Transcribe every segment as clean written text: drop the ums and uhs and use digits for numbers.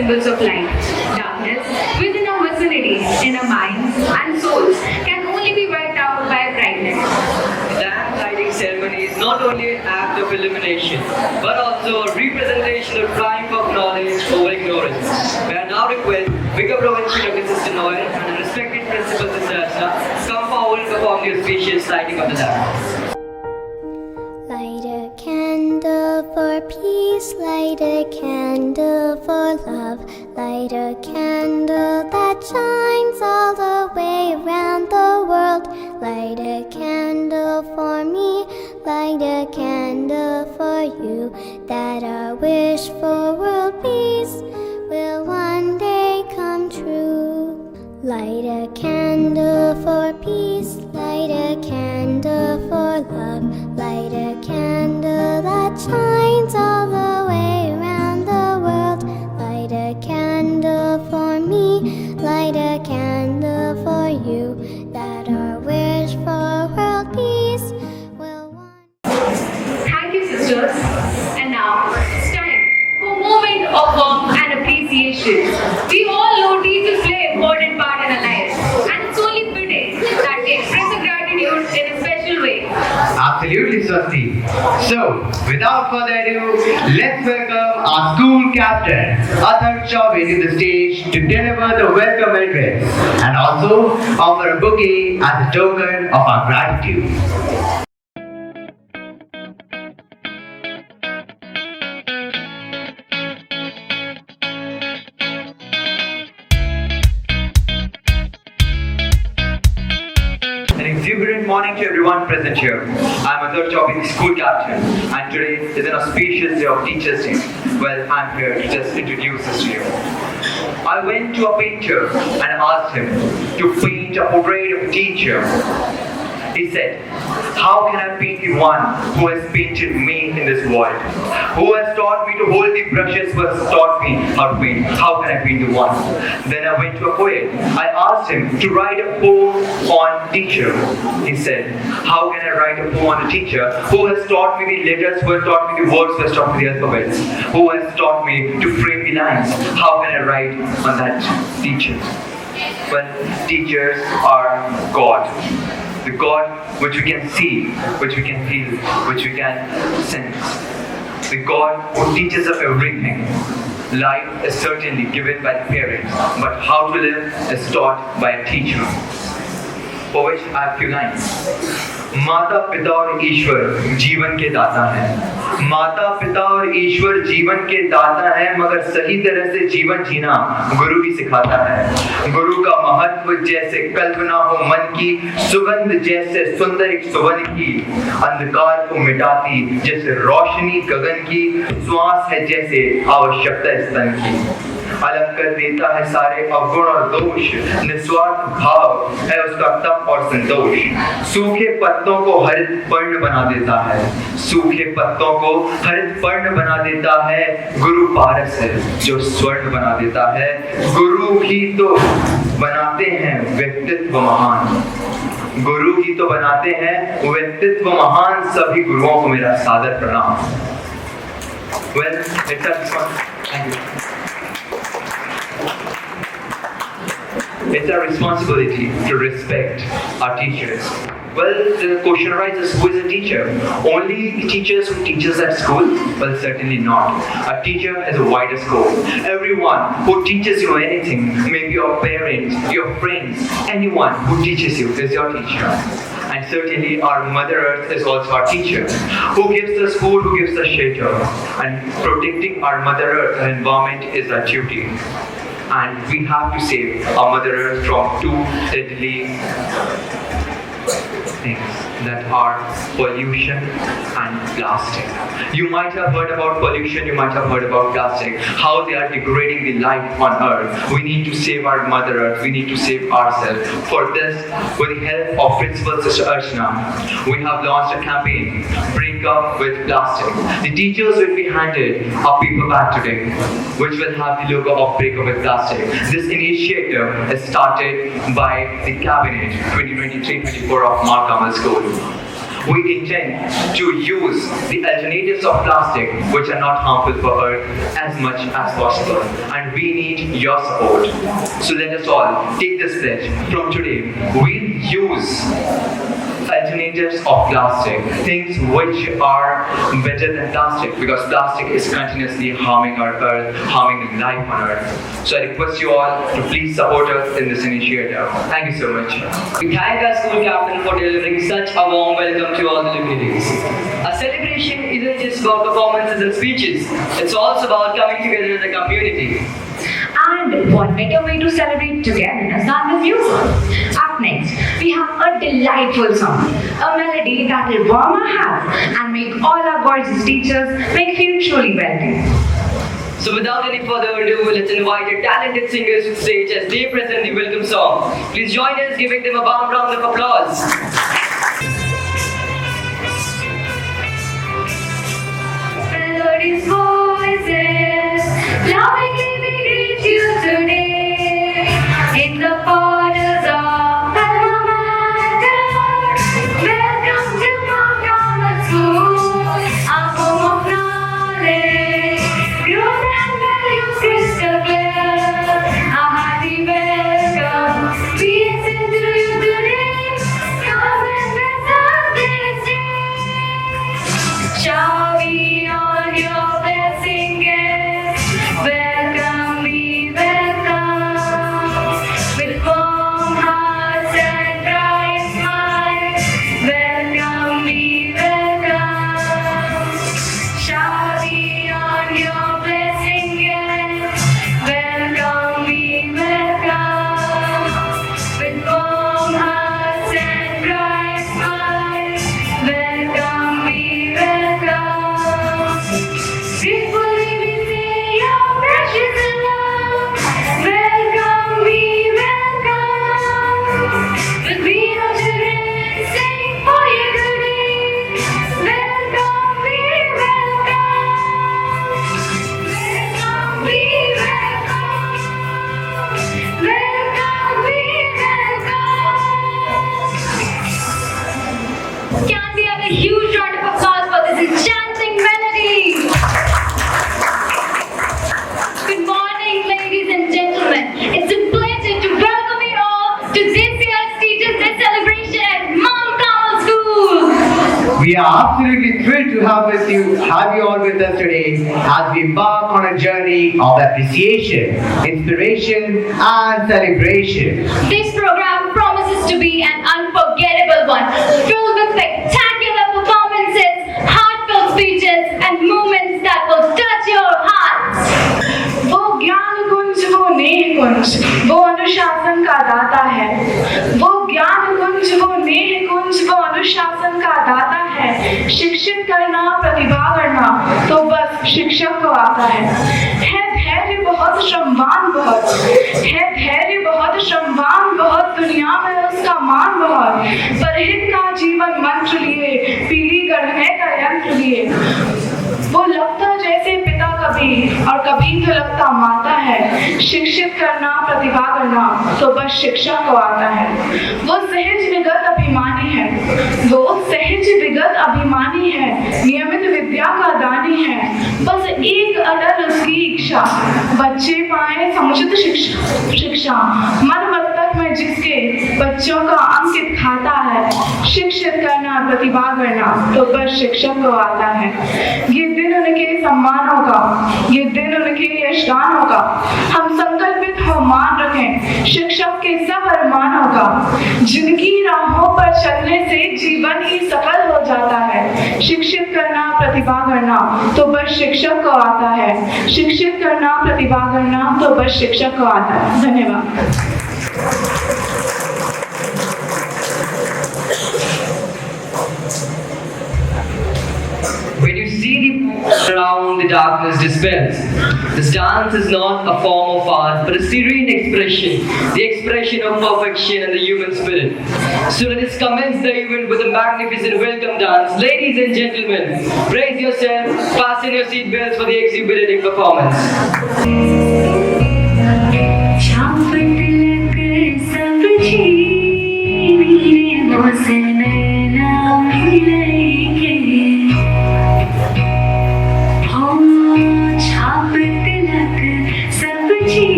symbols of light. Darkness within our vicinity, in our minds and souls, can only be wiped out by brightness. Lamp lighting ceremony is not only an act of illumination, but also a representation of triumph of knowledge over ignorance. We are now request Bigger Provincial Dr. Sister Noel and the respected Principal Sister Archana come forward and perform the auspicious lighting of the lamp. Light a candle for peace, light a candle for love, light a candle that shines all the way around the world. Light a candle for me, light a candle for you, that our wish for world peace will one day come true. Light a candle for peace, light a candle for love, light a candle that shines all the way around the world. Light a candle for me, light a candle for you, that our wish for world peace will one. Thank you, sisters. And now it's time for a moment of warmth and appreciation. We all know teachers play an important part in our lives, and it's only fitting that we express our gratitude in a special way. Absolutely, Swasti. So, without further ado, let's welcome our school captain, Athar Chaubey, to the stage to deliver the welcome address and also offer a bouquet as a token of our gratitude. An exuberant morning to everyone present here. I'm Athar Chaubey, the school captain, and today is an auspicious day of Teachers' Day. Well, I'm here to just introduce this to you. I went to a painter and asked him to paint a portrait of a teacher. He said, "How can I paint the one who has painted me in this world? Who has taught me to hold the brushes, who has taught me how to paint? How can I paint the one?" Then I went to a poet. I asked him to write a poem on teacher. He said, "How can I write a poem on a teacher who has taught me the letters, who has taught me the words, who has taught me the alphabets, who has taught me to frame the lines? How can I write on that teacher?" Well, teachers are God. The God which we can see, which we can feel, which we can sense. The God who teaches us everything. Life is certainly given by the parents, but how to live is taught by a teacher. For which I have few lines. माता पिता और ईश्वर जीवन के दाता हैं। माता पिता और ईश्वर जीवन के दाता है, मगर सही तरह से जीवन जीना गुरु ही सिखाता है। गुरु का महत्व जैसे कल्पना हो मन की, सुगंध जैसे सुंदर एक सुवन की, अंधकार को मिटाती जैसे रोशनी गगन की, श्वास है जैसे आवश्यकता स्तन की। अलग कर देता है सारे अवगुण और दोष, निस्वार्थ भाव है उसका तप और संतोष। सूखे पत्तों को हरित पर्ण बना देता है, सूखे पत्तों को हरित पर्ण बना देता है। गुरु पारस है जो स्वर्ण बना देता है। गुरु ही तो बनाते हैं व्यक्तित्व महान, गुरु ही तो बनाते हैं व्यक्तित्व महान। सभी गुरुओं को मेरा सादर प्रणाम। Well, it's a thank you. It's our responsibility to respect our teachers. Well, the question arises, who is a teacher? Only teachers who teach us at school? Well, certainly not. A teacher has a wider scope. Everyone who teaches you anything, maybe your parents, your friends, anyone who teaches you is your teacher. And certainly our Mother Earth is also our teacher, who gives us food, who gives us shelter. And protecting our Mother Earth and environment is our duty. And we have to save our Mother Earth from two deadly things that are pollution and plastic. You might have heard about pollution, you might have heard about plastic, how they are degrading the life on Earth. We need to save our Mother Earth, we need to save ourselves. For this, with the help of Principal Sister Archana, we have launched a campaign, Break Up with Plastic. The teachers will be handed a paper bag today, which will have the logo of Break Up with Plastic. This initiative is started by the Cabinet 2023-24 of Carmel School. We intend to use the alternatives of plastic which are not harmful for Earth as much as possible. And we need your support. So let us all take this pledge. From today, we'll use alternatives of plastic, things which are better than plastic, because plastic is continuously harming our earth, harming life on earth. So I request you all to please support us in this initiative. Thank you so much. We thank our school captain for delivering such a warm welcome to all the luminaries. A celebration isn't just about performances and speeches, it's also about coming together as a community. And what better way to celebrate togetherness than with music? Up next, we have a delightful song, a melody that will warm our hearts and make all our gorgeous teachers feel truly welcome. So without any further ado, let's invite our talented singers to the stage as they present the welcome song. Please join us giving them a warm round of applause. Melodies, voices, lovingly we greet you today in the borders of Baghmugalia. Welcome to Carmel School, our home of knowledge, growth and values crystal clear. A hearty welcome, we extend to you today. Come and bless us this day. Shall we on your blessing guest? Welcome, we welcome. With warm hearts and bright smiles. Welcome, we welcome. Shall we on your blessing guest? Welcome, we welcome. With warm hearts and bright smiles. Welcome, we welcome. Gratefully we say your precious love. Welcome, we welcome. With we your children sing for your good name. Welcome, we welcome. Welcome, we welcome. Welcome, we welcome. Can we have a huge round of applause for this enchanting melody? Good morning, ladies and gentlemen. It's a pleasure to welcome you all to this year's Teachers' Day celebration at Mount Carmel School. We are absolutely thrilled to have you all with us today as we embark on a journey of appreciation, inspiration, and celebration. This program promises to be an unforgettable one, filled with spectacular performances, heartfelt speeches, and moments that will touch your hearts. वो ज्ञान कुंज, वो नेह कुंज, वो अनुशासन का दाता है। वो ज्ञान कुंज, वो नेह कुंज, वो अनुशासन का दाता है। शिक्षित करना, प्रतिभा करना, तो बस शिक्षक को आता है धैर्य बहुत, श्रमवान बहुत, है धैर्य बहुत, श्रमवान बहुत, दुनिया में उसका मान बहुत। परहित का जीवन मंत्र लिए, पीढ़ी गढ़ने का यंत्र लिए। वो लगता जैसे पिता कभी, और कभी तो लगता माता है। शिक्षित करना, प्रतिभा करना, तो बस शिक्षक को आता है। वो सहज विगत अभिमानी है, वो सहज विगत अभिमानी है, नियमित विद्या का दानी है। बस एक अटल उसकी इच्छा, बच्चे पाए समुचित शिक्षा। मन मस्तक में जिसके बच्चों का अंकित खाता है। शिक्षित करना, प्रतिभा करना, तो बस शिक्षक को आता है। ये दिन उनके सम्मानों का, ये दिन उनके यशगानों का हम संकल्पित हो मान रखें। शिक्षक के सब अरमानों का, जिनकी राहों पर चलने से जीवन ही सफल हो जाता है। शिक्षित करना, प्रतिभा करना, तो बस शिक्षक को आता है। शिक्षित करना, प्रतिभा करना, तो बस शिक्षक को आता है। धन्यवाद। When you see the around the darkness dispels, this dance is not a form of art but a serene expression, the expression of perfection and the human spirit. So let us commence the event with a magnificent welcome dance. Ladies and gentlemen, brace yourself, fasten your seat belts for the exhilarating performance. सब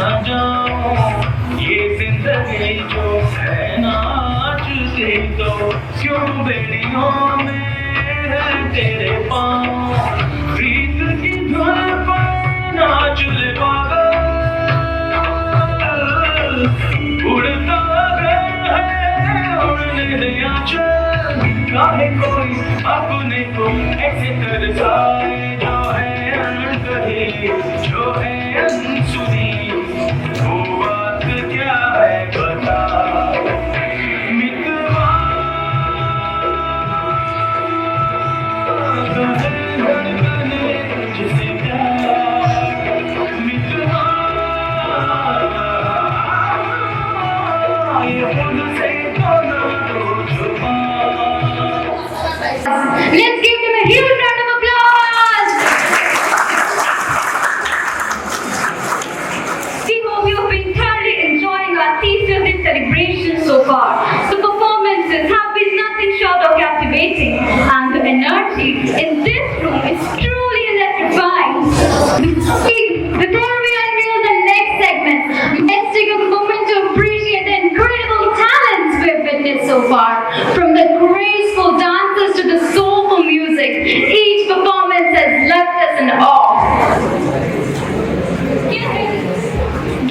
न जाऊं ये जिंदगी जो है नाचती तो क्यों बेड़ियों में है तेरे पाँव प्रीत की धुन पर नाच ले पागल उड़ता है उड़ने दे आंचल काहे कोई अपने को ऐसे तरसाए जो है अनकही जो है अनसुनी वो बात क्या है बता मितवा धड़कने जिसे प्यार मितवा ये खुद से तो ना तो छुपा Let's give them a huge round of applause. We hope you've been thoroughly enjoying our Teachers' Day celebration so far. The performances have been nothing short of captivating, and the energy in this room is truly electrifying. Before we unveil the next segment, let's take a moment to appreciate the incredible talents we've witnessed so far. From the graceful dances to the soulful music, each performance has left us in awe.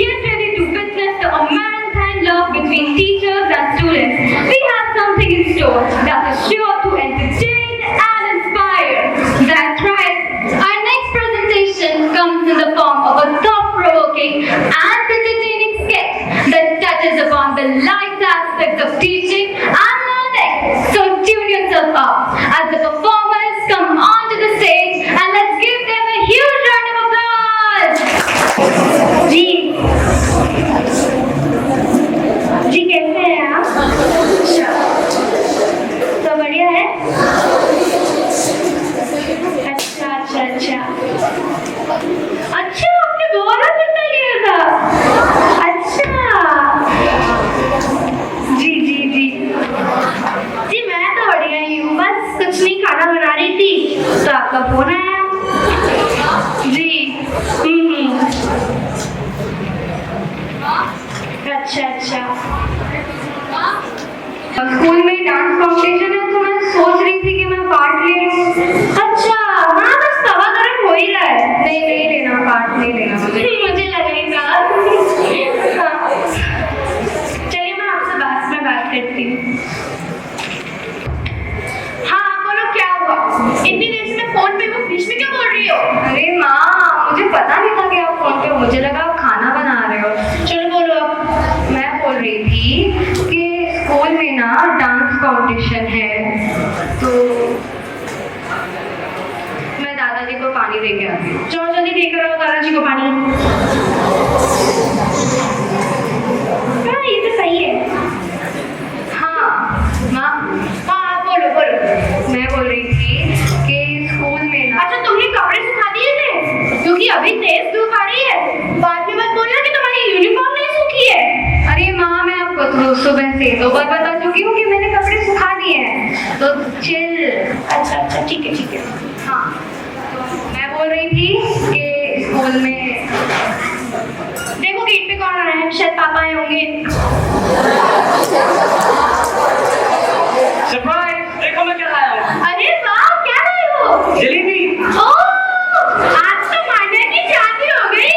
Get ready to witness the unmanned love between teachers and students. We have something in store that is sure to entertain and inspire. That's right. Our next presentation comes in the form of a thought-provoking and entertaining sketch that touches upon the life aspects of teaching and learning. So tune yourself up as the performers come onto the stage, and let's give them a huge round of applause. जी जी कैसे हैं आप? तो बढ़िया है? अच्छा अच्छा अच्छा अच्छा आपने बहुत अच्छा किया था अच्छा जी जी जी जी मैं तो बढ़िया ही हूँ बस कुछ नहीं खाना बना रही थी तो आपका फोन आया जी अच्छा अच्छा स्कूल में डांस कंपटीशन है तो मैं सोच रही थी कि मैं पार्ट ले लूं अच्छा हाँ बस तवा गरम हो ही रहा है नहीं नहीं लेना पार्ट नहीं लेना मुझे लगा ही था हाँ। चलिए मैं आपसे बाद में बात करती हूँ हाँ बोलो क्या हुआ इतनी देर से मैं फोन पे हूँ बीच में क्या बोल रही हो अरे माँ मुझे पता नहीं था कि आप फोन पे हो मुझे लगा आप खाना बना रहे हो चलो बोलो अब मैं बोल रही थी कि स्कूल में ना डांस कंपटीशन है तो मैं दादाजी को पानी दे के आती हूँ चलो जल्दी देकर आओ दादाजी को पानी हाँ ये तो सही है हाँ माँ हाँ बोलो बोलो मैं बोल रही थी कि स्कूल में ना अच्छा तुमने कपड़े सुखा दिए थे क्योंकि अभी तेज धूप आ रही है बाद में मत बोलना कि तुम्हारी यूनिफॉर्म नहीं सूखी है अरे माँ मैं आपको तो सुबह से 2 बार बता चुकी हूँ कि मैंने कपड़े सुखा दिए हैं तो चिल अच्छा अच्छा ठीक है हाँ तो मैं बोल रही थी कि स्कूल में देखो गेट पे कौन आ रहा है शायद पापा आए होंगे सरप्राइज देखो मैं क्या लाया हूँ अरे वाह क्या लाए हो जलेबी ओह आज तो मांडा की शादी हो गई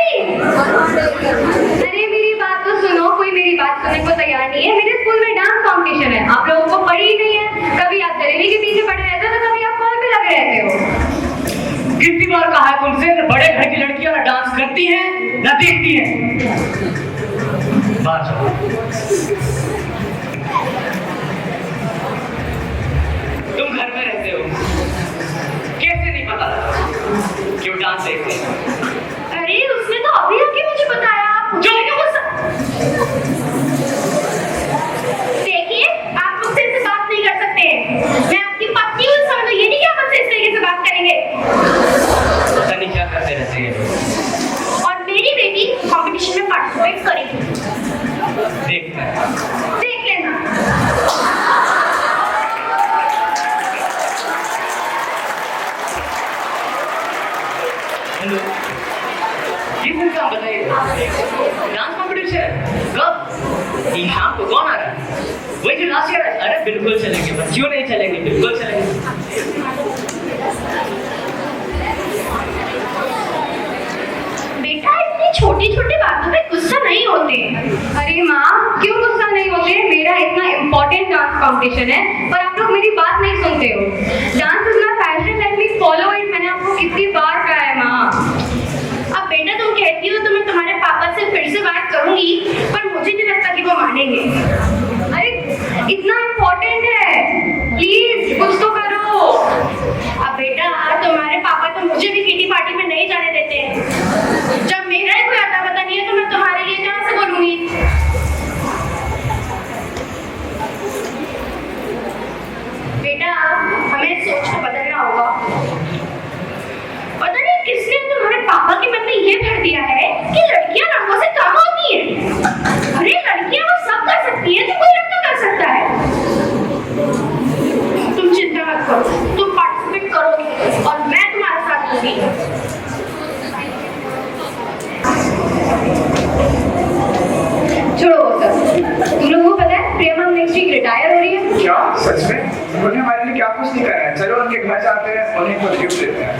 अरे मेरी बात तो सुनो कोई मेरी बात सुनने को तैयार नहीं है मेरे स्कूल में डांस कंपटीशन है आप लोगों को पड़ी ही नहीं है कभी आप जलेबी के पीछे पड़े रहते हो तो कभी आप कॉल पे लगे रहते हो कितनी बार कहा है तुमसे बड़े घर की लड़कियां ना डांस करती हैं ना देखती हैं बाहर जाओ तुम घर में रहते हो कैसे नहीं पता क्यों डांस देखते हैं अरे उसने तो अभी आके मुझे बताया आप जो देखिए आप मुझसे ऐसे बात नहीं कर सकते मैं आपकी पत्नी हूँ समझो ये नहीं कि आप मुझसे इस तरीके से बात करेंगे पता नहीं क्या करते रहते हैं और मेरी बेटी कंपटीशन में पार्टिसिपेट करेगी देख लेना हेलो वही जो लास्ट ईयर, अरे बिल्कुल चलेंगे, बस क्यों नहीं चलेंगे, बिल्कुल चलेंगे। बेटा इतनी छोटी छोटी बातों पे गुस्सा नहीं होते। अरे माँ क्यों गुस्सा नहीं होते? मेरा इतना इम्पोर्टेंट डांस कंपटीशन है पर आप लोग मेरी बात नहीं सुनते हो। Dance is my passion, let me follow it. मैंने आपको कितनी बार कहा है माँ। अब बेटा तुम कहती हो तो मैं तुम्हारे पापा से फिर से बात करूंगी, पर मुझे नहीं लगता कि वो मानेंगे। अरे इतना इम्पोर्टेंट है, प्लीज कुछ तो करो। अब बेटा तुम्हारे पापा तो मुझे भी किटी पार्टी में नहीं जाने देते हैं। जब मेरा ही कोई आता पता नहीं है तो मैं तुम्हारे लिए कहाँ से बोलूंगी? बेटा हमें सोच को बदलना होगा। पता नहीं किसने तुम्हारे पापा के मन में ये भर दिया है कि लड़कियां लड़कों से कम होती हैं। अरे लड़कियां वो सब कर सकती हैं जो कोई लड़का कर सकता है। तुम चिंता मत करो, तुम पार्टिसिपेट करोगे और मैं तुम्हारे साथ होंगी। छोड़ो वो सब। तुम लोगों को पता है प्रियमा नेक्स्ट वीक रिटायर हो रही है। क्या सच में? उन्होंने हमारे लिए क्या कुछ नहीं करा है। चलो उनके घर जाते हैं, उन्हें कुछ गिफ्ट देते हैं।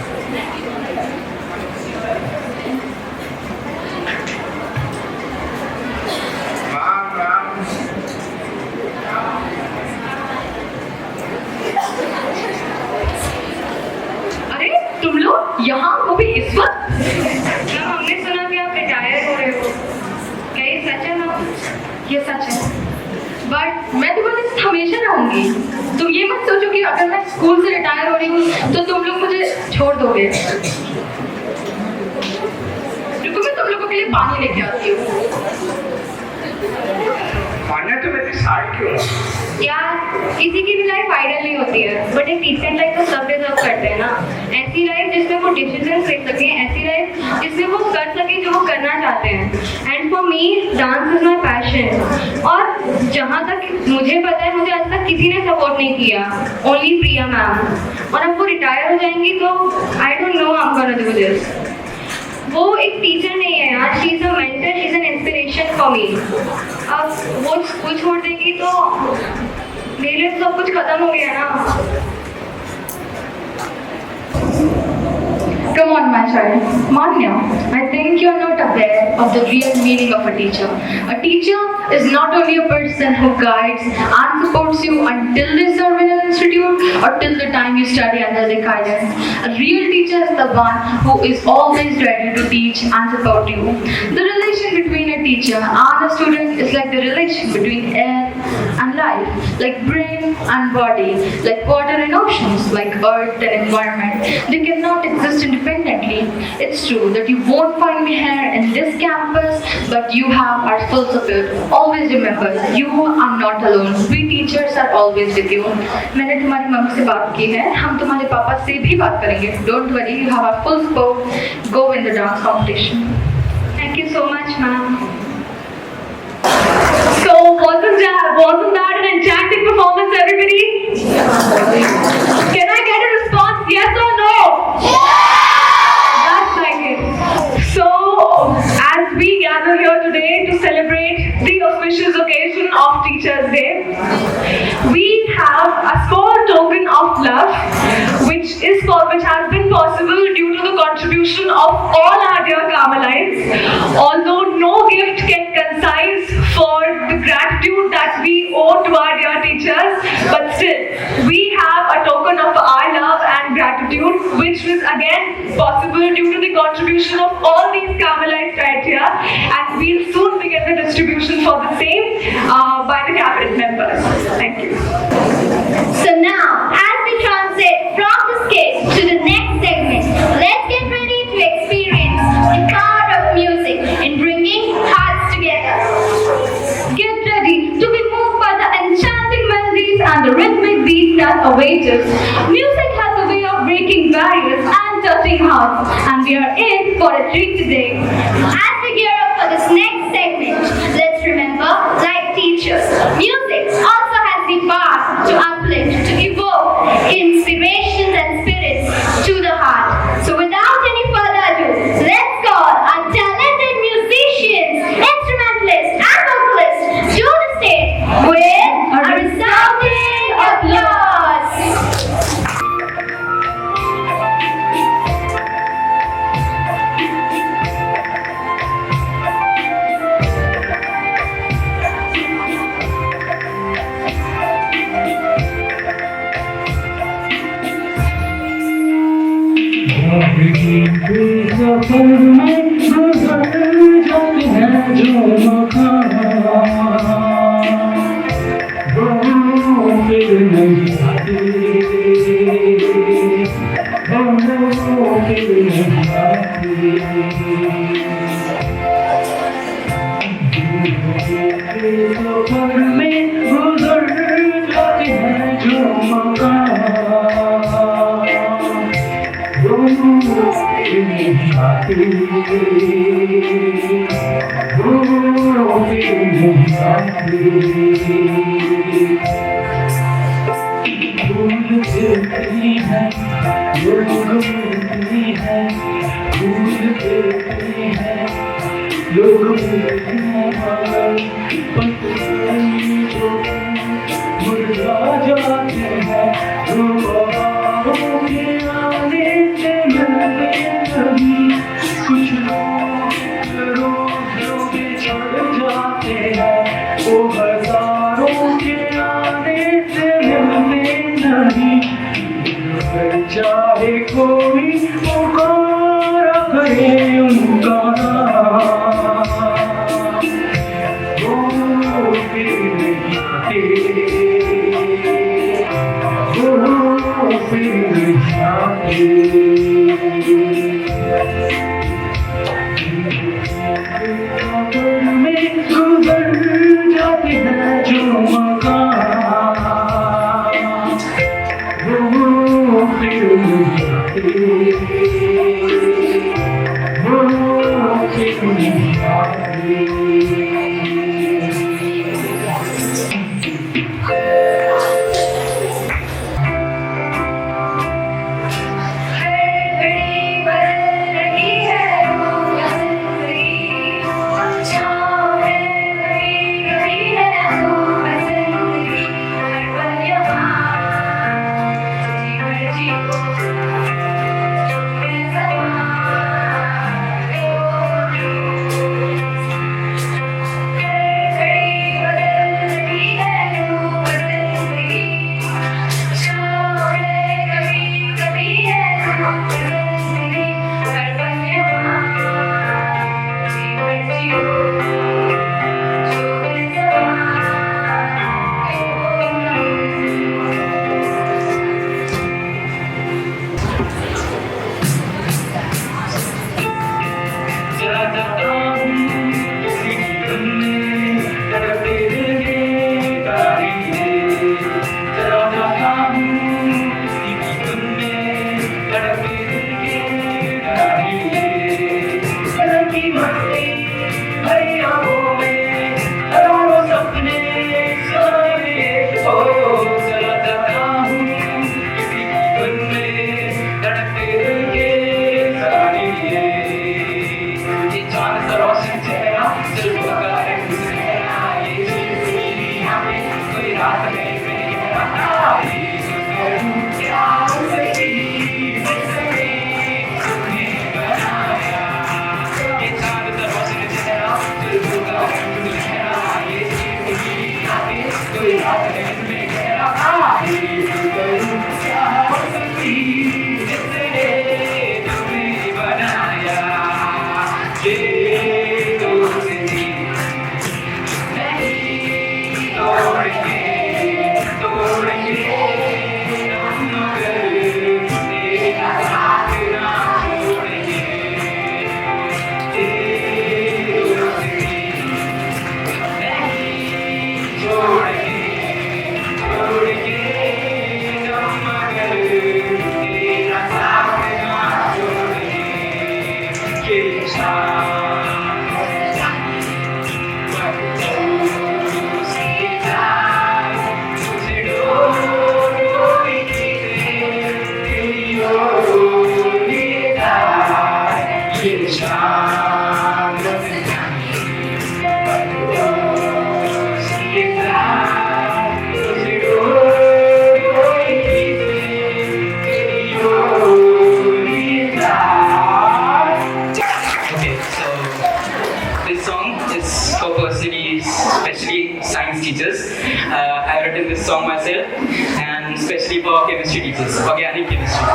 अरे तुम लोग यहाँ, वो भी इस वक्त? मैम हमने सुना कि आप रिटायर हो रहे हो, क्या ये सच है मैम? ये सच है, बट मैं तुम्हारे साथ हमेशा रहूंगी। तुम ये मत सोचो कि अगर मैं स्कूल से रिटायर हो रही हूँ तो तुम लोग मुझे छोड़ दोगे। रुको मैं तुम लोगों के लिए पानी लेके आती हूँ। मान्या तो मेरी साइड क्यों? यार किसी की भी लाइफ आइडियल नहीं होती है, बट एक डिसेंट लाइफ तो सब डिजर्व करते हैं ना। ऐसी लाइफ जिसमें वो डिसीजन ले सके, ऐसी लाइफ जिसमें वो कर सके जो वो करना चाहते हैं। And for me dance is my passion. और जहाँ तक मुझे पता है मुझे आज तक किसी ने सपोर्ट नहीं किया, ओनली प्रिया मैम। और अब वो रिटायर हो जाएंगी तो I don't know I am gonna do this. वो एक टीचर नहीं है यार, she is a mentor, she is an inspiration for me. अब वो स्कूल छोड़ देगी तो मेरे लिए सब कुछ खत्म हो गया ना। Come on, my child. Manya, I think you're not aware of the real meaning of a teacher. A teacher is not only a person who guides and supports you until they serve in an institute or till the time you study under their guidance. A real teacher is the one who is always ready to teach and support you. The relation between a teacher and a student is like the relation between air and life, like brain and body, like water and oceans, like earth and environment. They cannot exist independently. It's true that you won't find me here in this campus, but you have our full support. Always remember, you are not alone. We teachers are always with you. मैंने तुम्हारी mummy से बात की है, हम तुम्हारे पापा से भी बात करेंगे. Don't worry, you have our full support. Go in the dance competition. Thank you so much, ma'am. So wasn't that an enchanting performance, everybody? Can I get a response? Yes or no? That's like it. So, as we gather here today to celebrate the auspicious occasion of Teachers' Day, we have a small token of love, which has been possible due to the contribution of all our dear Carmelites. Although no gift can concise for the gratitude that we owe to our dear teachers, but still, we have a token of our love and gratitude, which was again possible due to the contribution of all these Carmelites right here, and we'll soon begin the distribution for the same by the cabinet members. Thank you. So now, as we transit from the skit to the next segment, let's get ready to experience the power of music in bringing hearts together. Get ready to be moved by the enchanting melodies and the rhythmic beats that await us. Music has a way of breaking barriers and touching hearts, and we are in for a treat today. As we gear up for this next segment, let's remember, like teachers, music also has the power to uplift, to evoke inspirations and spirits to the heart. So without any further ado, let's call our talented musicians, instrumentalists and vocalists to the stage with a जिंदगी के सफर में गुजर जाते हैं जो मकान वो फिर नहीं आते, वो फिर नहीं आते। सफर में गुजर जाते हैं जो मकान वो फिर नहीं आते, वो फिर नहीं आते। भूल फिरती है लोग मिलती है, भूल फिरती है लोग मिलती है, पत्नी जो मुरझा जाते हैं जो बहारों के आने से मिलते नहीं। कुछ लोग रोज़ बिछड़ जाते हैं वो हजारों के आने से मिलते नहीं। चाहे कोई पुकारा करे उनका नाम वो फिर नहीं आते, वो फिर नहीं आते। में गुजर जाते हैं जो मकान वो फिर नहीं आते, वो फिर नहीं आते। I've written this song myself, and especially for chemistry teachers, organic chemistry.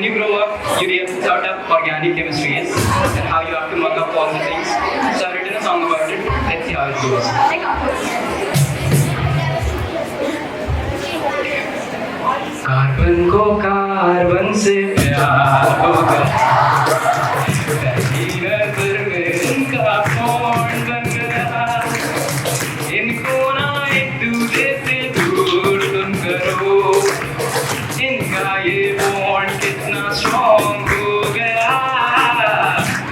when you grow up, you realize what organic chemistry is and how you have to mug up all the things. So I've written a song about it. Let's see how it goes. Carbon को carbon से प्यार हो गया, पहली नजर में इनका bond बन गया, इनको ना एक दूसरे से दूर तुम करो, इनका ये बॉन्ड कितना स्ट्रॉन्ग हो गया,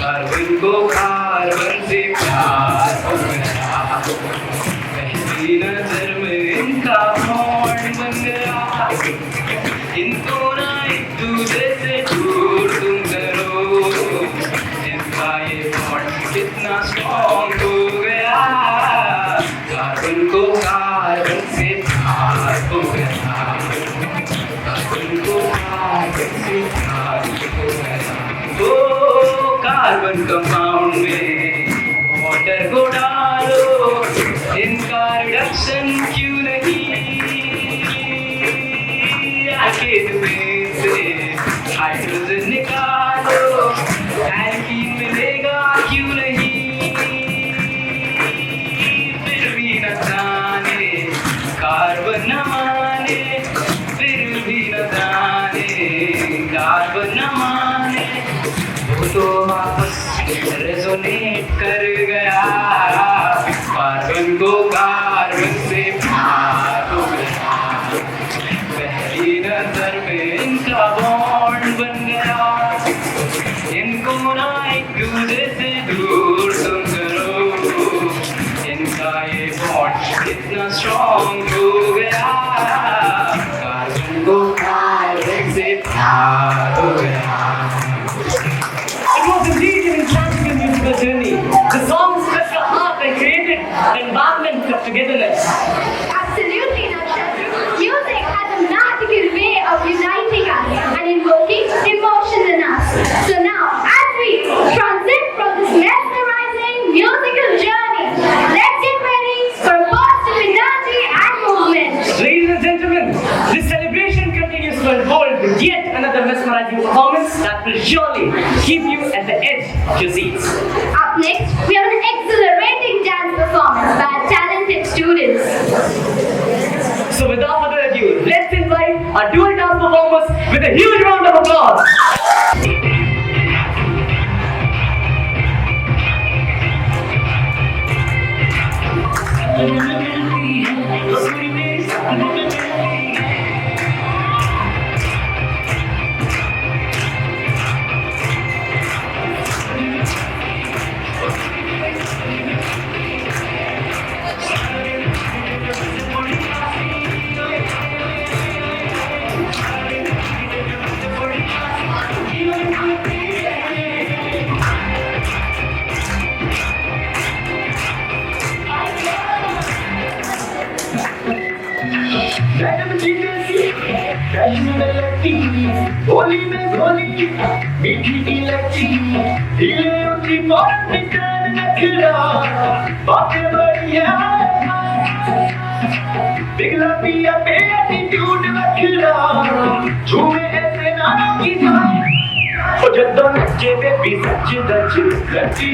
कार्बन को कार्बन से प्यार हो गया, पहली नजर में इनका बॉन्ड बन गया, इनको ना एक दूसरे से दूर तुम करो, इनका ये बॉन्ड कितना स्ट्रॉन्ग हो गया, कार्बन को कार्बन से प्यार हो गया, कार्बन को कार्बन से प्यार हो गया। ओ कार्बन कंपाउंड में वाटर को डालो, इनका रिडक्शन क्यों नहीं, से हाइड्रोजन निकालो, एल्कीन मिलेगा क्यों नहीं, फिर भी न जाने कार्बन न माने, फिर भी न जाने कार्बन न माने, वो तो वापस रेजोनेट कर गया, कार्बन को कार्बन से प्यार हो गया, पहली नजर में इनका बॉन्ड बन गया, इनको ना एक दूसरे से दूर तुम करो, इनका ये बॉन्ड इतना स्ट्रॉन्ग हो गया, कार्बन को कार्बन से प्यार हो गया। It was indeed an enchanting musical journey. The songs touched the heart and created an environment of togetherness. Absolutely, Nakshatra. Music has a magical way of uniting us and invoking emotions in us. So now, as we transit from this mesmerizing musical journey, let's get ready for a burst of energy and movement. Ladies and gentlemen, this celebration continues to unfold with yet another mesmerizing performance that will surely keep you at the edge of your seats. Up next, we have an exhilarating dance performance by our talented students. So without further ado, let's invite our dual dance performers with a huge round of applause. Holi में गोली मीठी इलायची हिले उठी बहुत निकाल नखरा बातें बड़ी है पिघला पिया पे एटीट्यूड नखरा झूमे ऐसे नाना की जान ओ जद्दों नचे बेबी सच दच लगी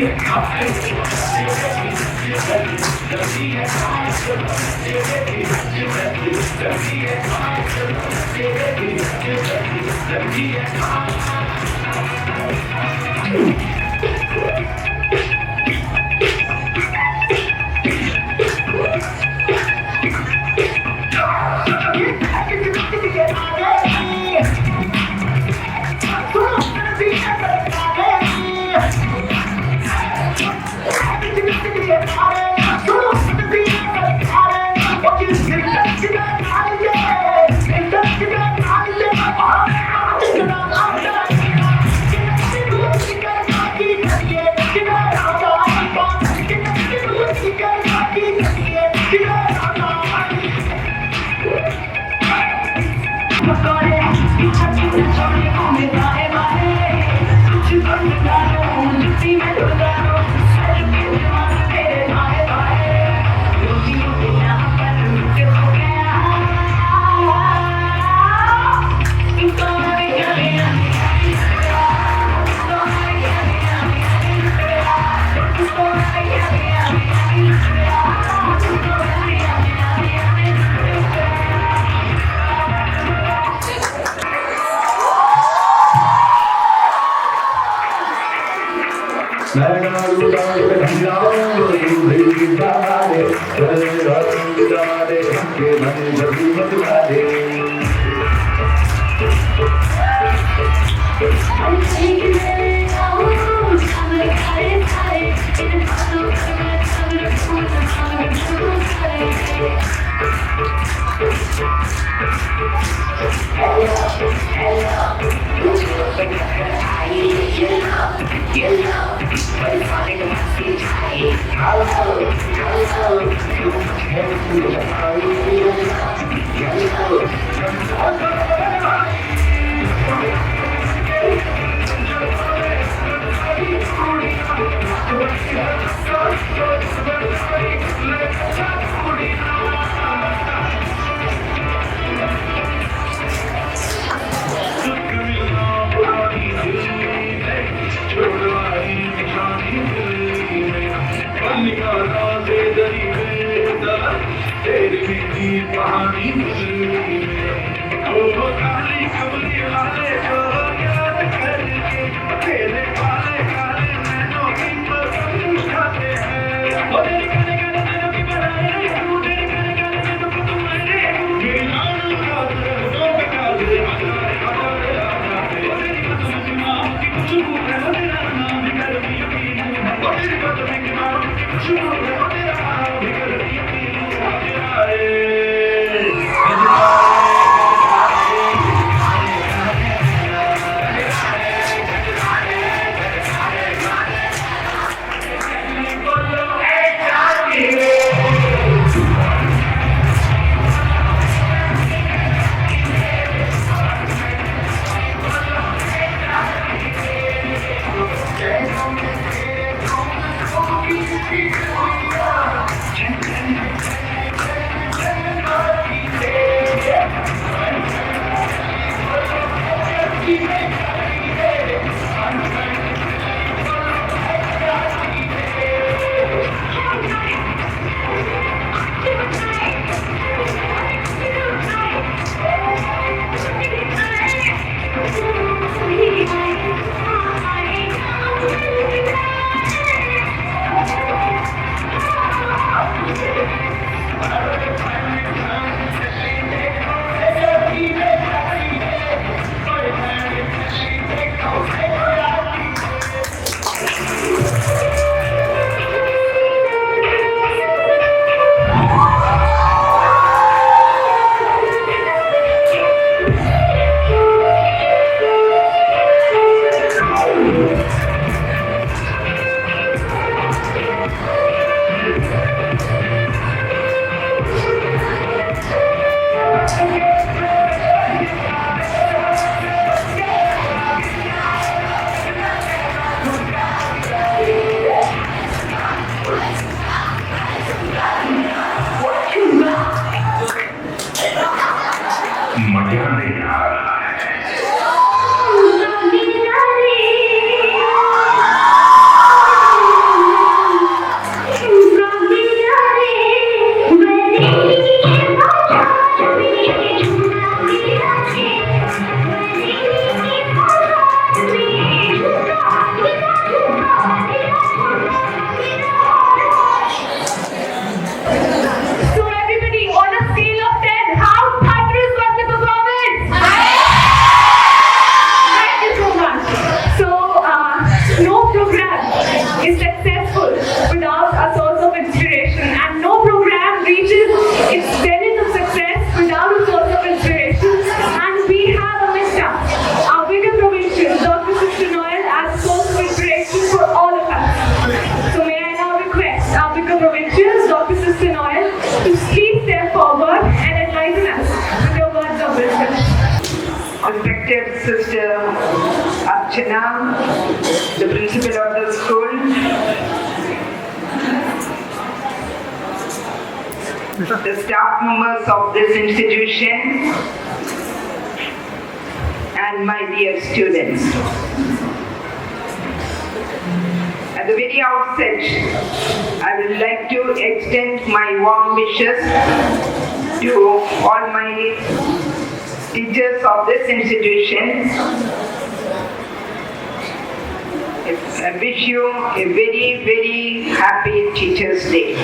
Respected Sister Archana, the principal of the school, the staff members of this institution, and my dear students. At the very outset, I would like to extend my warm wishes to all my teachers of this institution. I wish you a very, very happy Teachers' Day.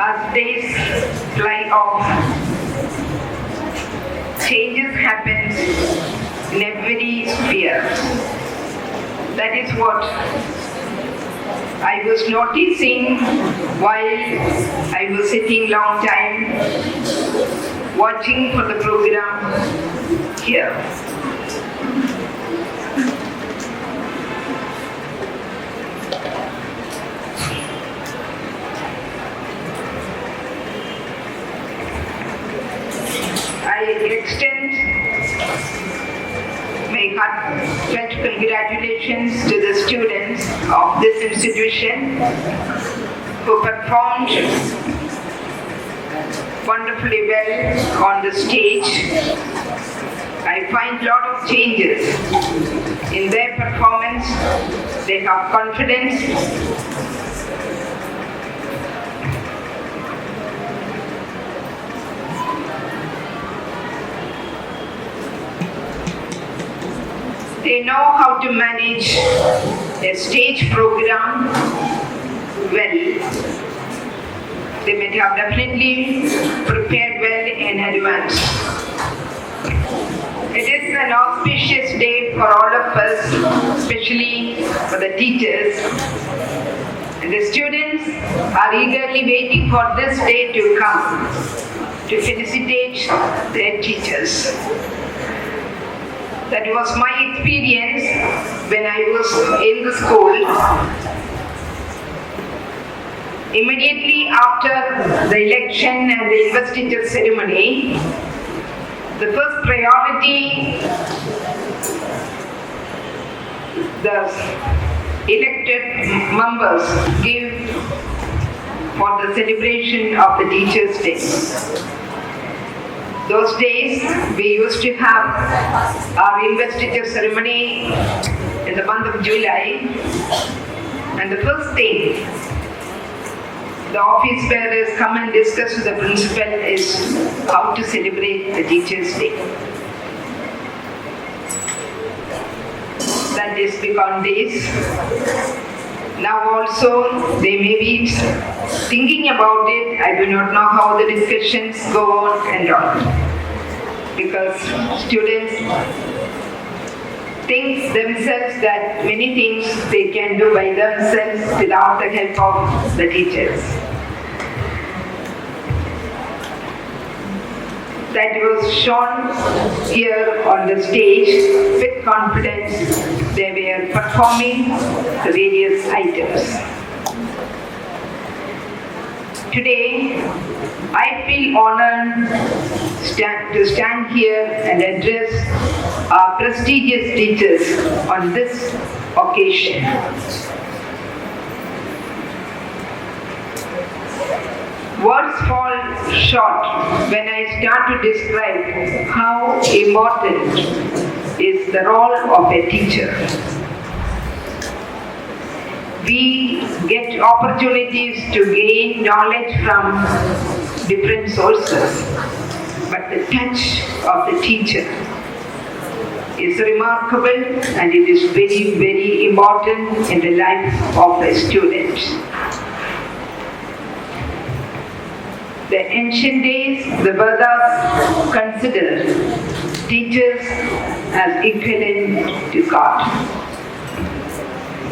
As days fly off, changes happen in every sphere. That is what I was noticing while I was sitting long time watching for the program here. I extend my heartfelt congratulations to the students of this institution who performed wonderfully well on the stage. I find a lot of changes in their performance. They have confidence. They know how to manage a stage program well. They may have definitely prepared well in advance. It is an auspicious day for all of us, especially for the teachers. And the students are eagerly waiting for this day to come to felicitate their teachers. That was my experience when I was in the school. Immediately after the election and the investiture ceremony, the first priority the elected members give for the celebration of the Teachers' Day. Those days, we used to have our investiture ceremony in the month of July, and the first thing the office bearers come and discuss with the principal is how to celebrate the Teachers' Day. That is beyond days. Now also they may be thinking about it. I do not know how the discussions go on and on. Because students think themselves that many things they can do by themselves without the help of the teachers. That was shown here on the stage with confidence. They were performing the various items. Today, I feel honored to stand here and address our prestigious teachers on this occasion. Words fall short when I start to describe how important is the role of a teacher. We get opportunities to gain knowledge from different sources, but the touch of the teacher is remarkable and it is very, very important in the life of a student. The ancient days, the Vedas considered teachers as equivalent to God.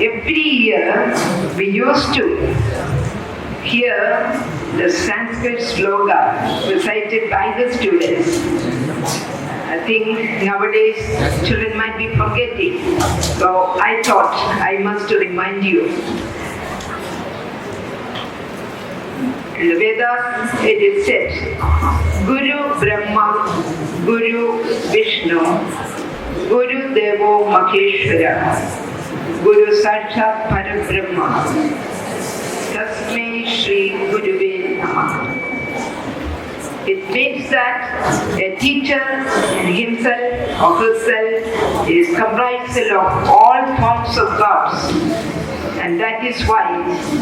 Every year, we used to hear the Sanskrit sloga recited by the students. I think nowadays children might be forgetting, so I thought I must remind you. In the Vedas, it is said, Guru Brahma, Guru Vishnu, Guru Devo Maheshwara, Guru Sakshat Parabrahma, Tasmai Shri Guruve Namaha. It means that a teacher himself or herself is comprised of all forms of gods, and that is why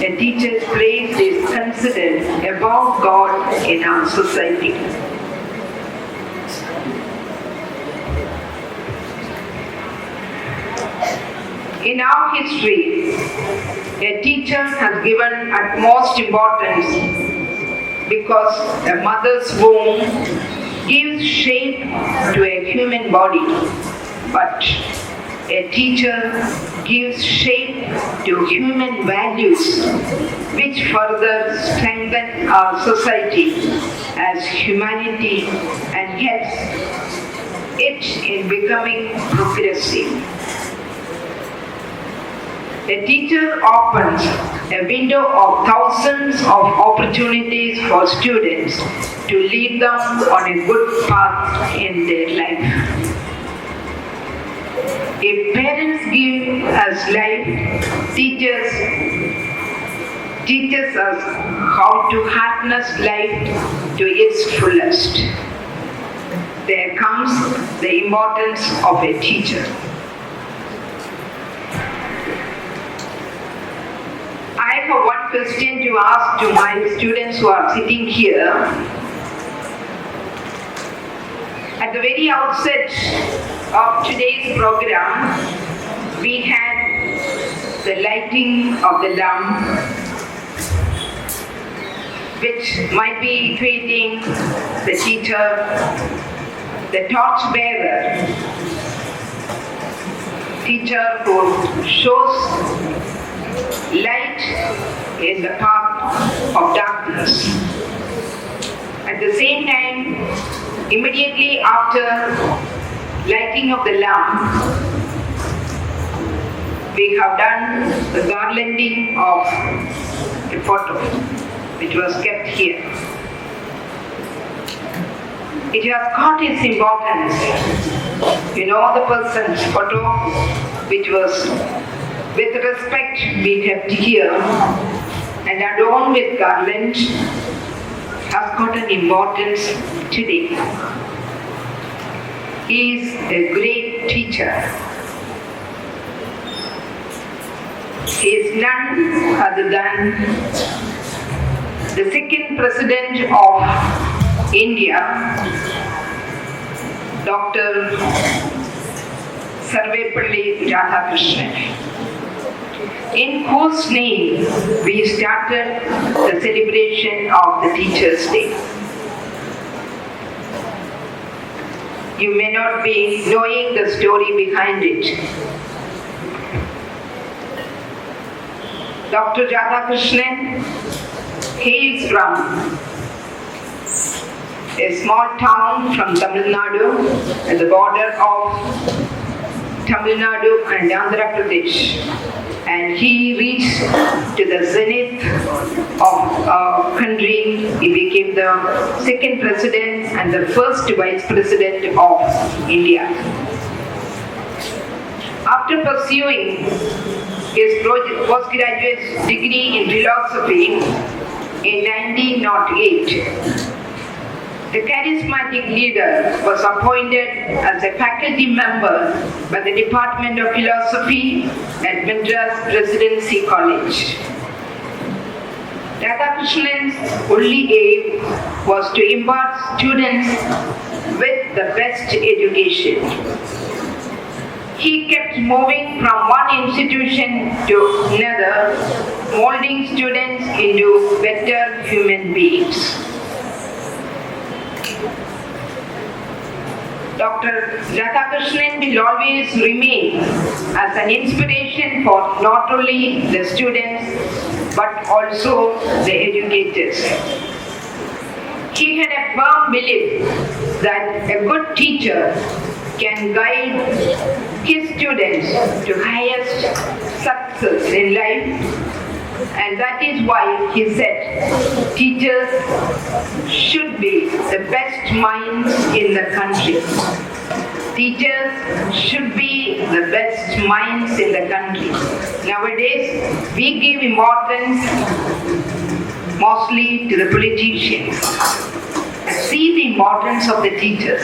a teacher's place is considered above God in our society. In our history, a teacher has given utmost importance because a mother's womb gives shape to a human body, but a teacher gives shape to human values which further strengthen our society as humanity and helps it in becoming progressive. A teacher opens a window of thousands of opportunities for students to lead them on a good path in their life. If parents give us life, teaches us how to harness life to its fullest. There comes the importance of a teacher. I have one question to ask to my students who are sitting here. At the very outset of today's program, we had the lighting of the lamp, which might be equating the teacher, the torch bearer, teacher who shows light in the path of darkness. At the same time, immediately after lighting of the lamp, we have done the garlanding of a photo which was kept here. It has got its importance. You know, the person's photo which was with respect we kept here and adorned with garland has got an importance today. He is a great teacher. He is none other than the second president of India, Dr. Sarvepalli Radhakrishnan, in whose name we started the celebration of the Teachers' Day. You may not be knowing the story behind it. Dr. Radhakrishnan hails from a small town from Tamil Nadu at the border of Tamil Nadu and Andhra Pradesh. And he reached to the zenith of our country. He became the second president and the first vice president of India. After pursuing his postgraduate degree in philosophy in 1908, the charismatic leader was appointed as a faculty member by the Department of Philosophy at Madras Presidency College. Radhakrishnan's only aim was to impart students with the best education. He kept moving from one institution to another, molding students into better human beings. Dr. Radhakrishnan will always remain as an inspiration for not only the students but also the educators. He had a firm belief that a good teacher can guide his students to highest success in life, and that is why he said teachers should be the best minds in the country. Teachers should be the best minds in the country. Nowadays, we give importance mostly to the politicians. See the importance of the teachers.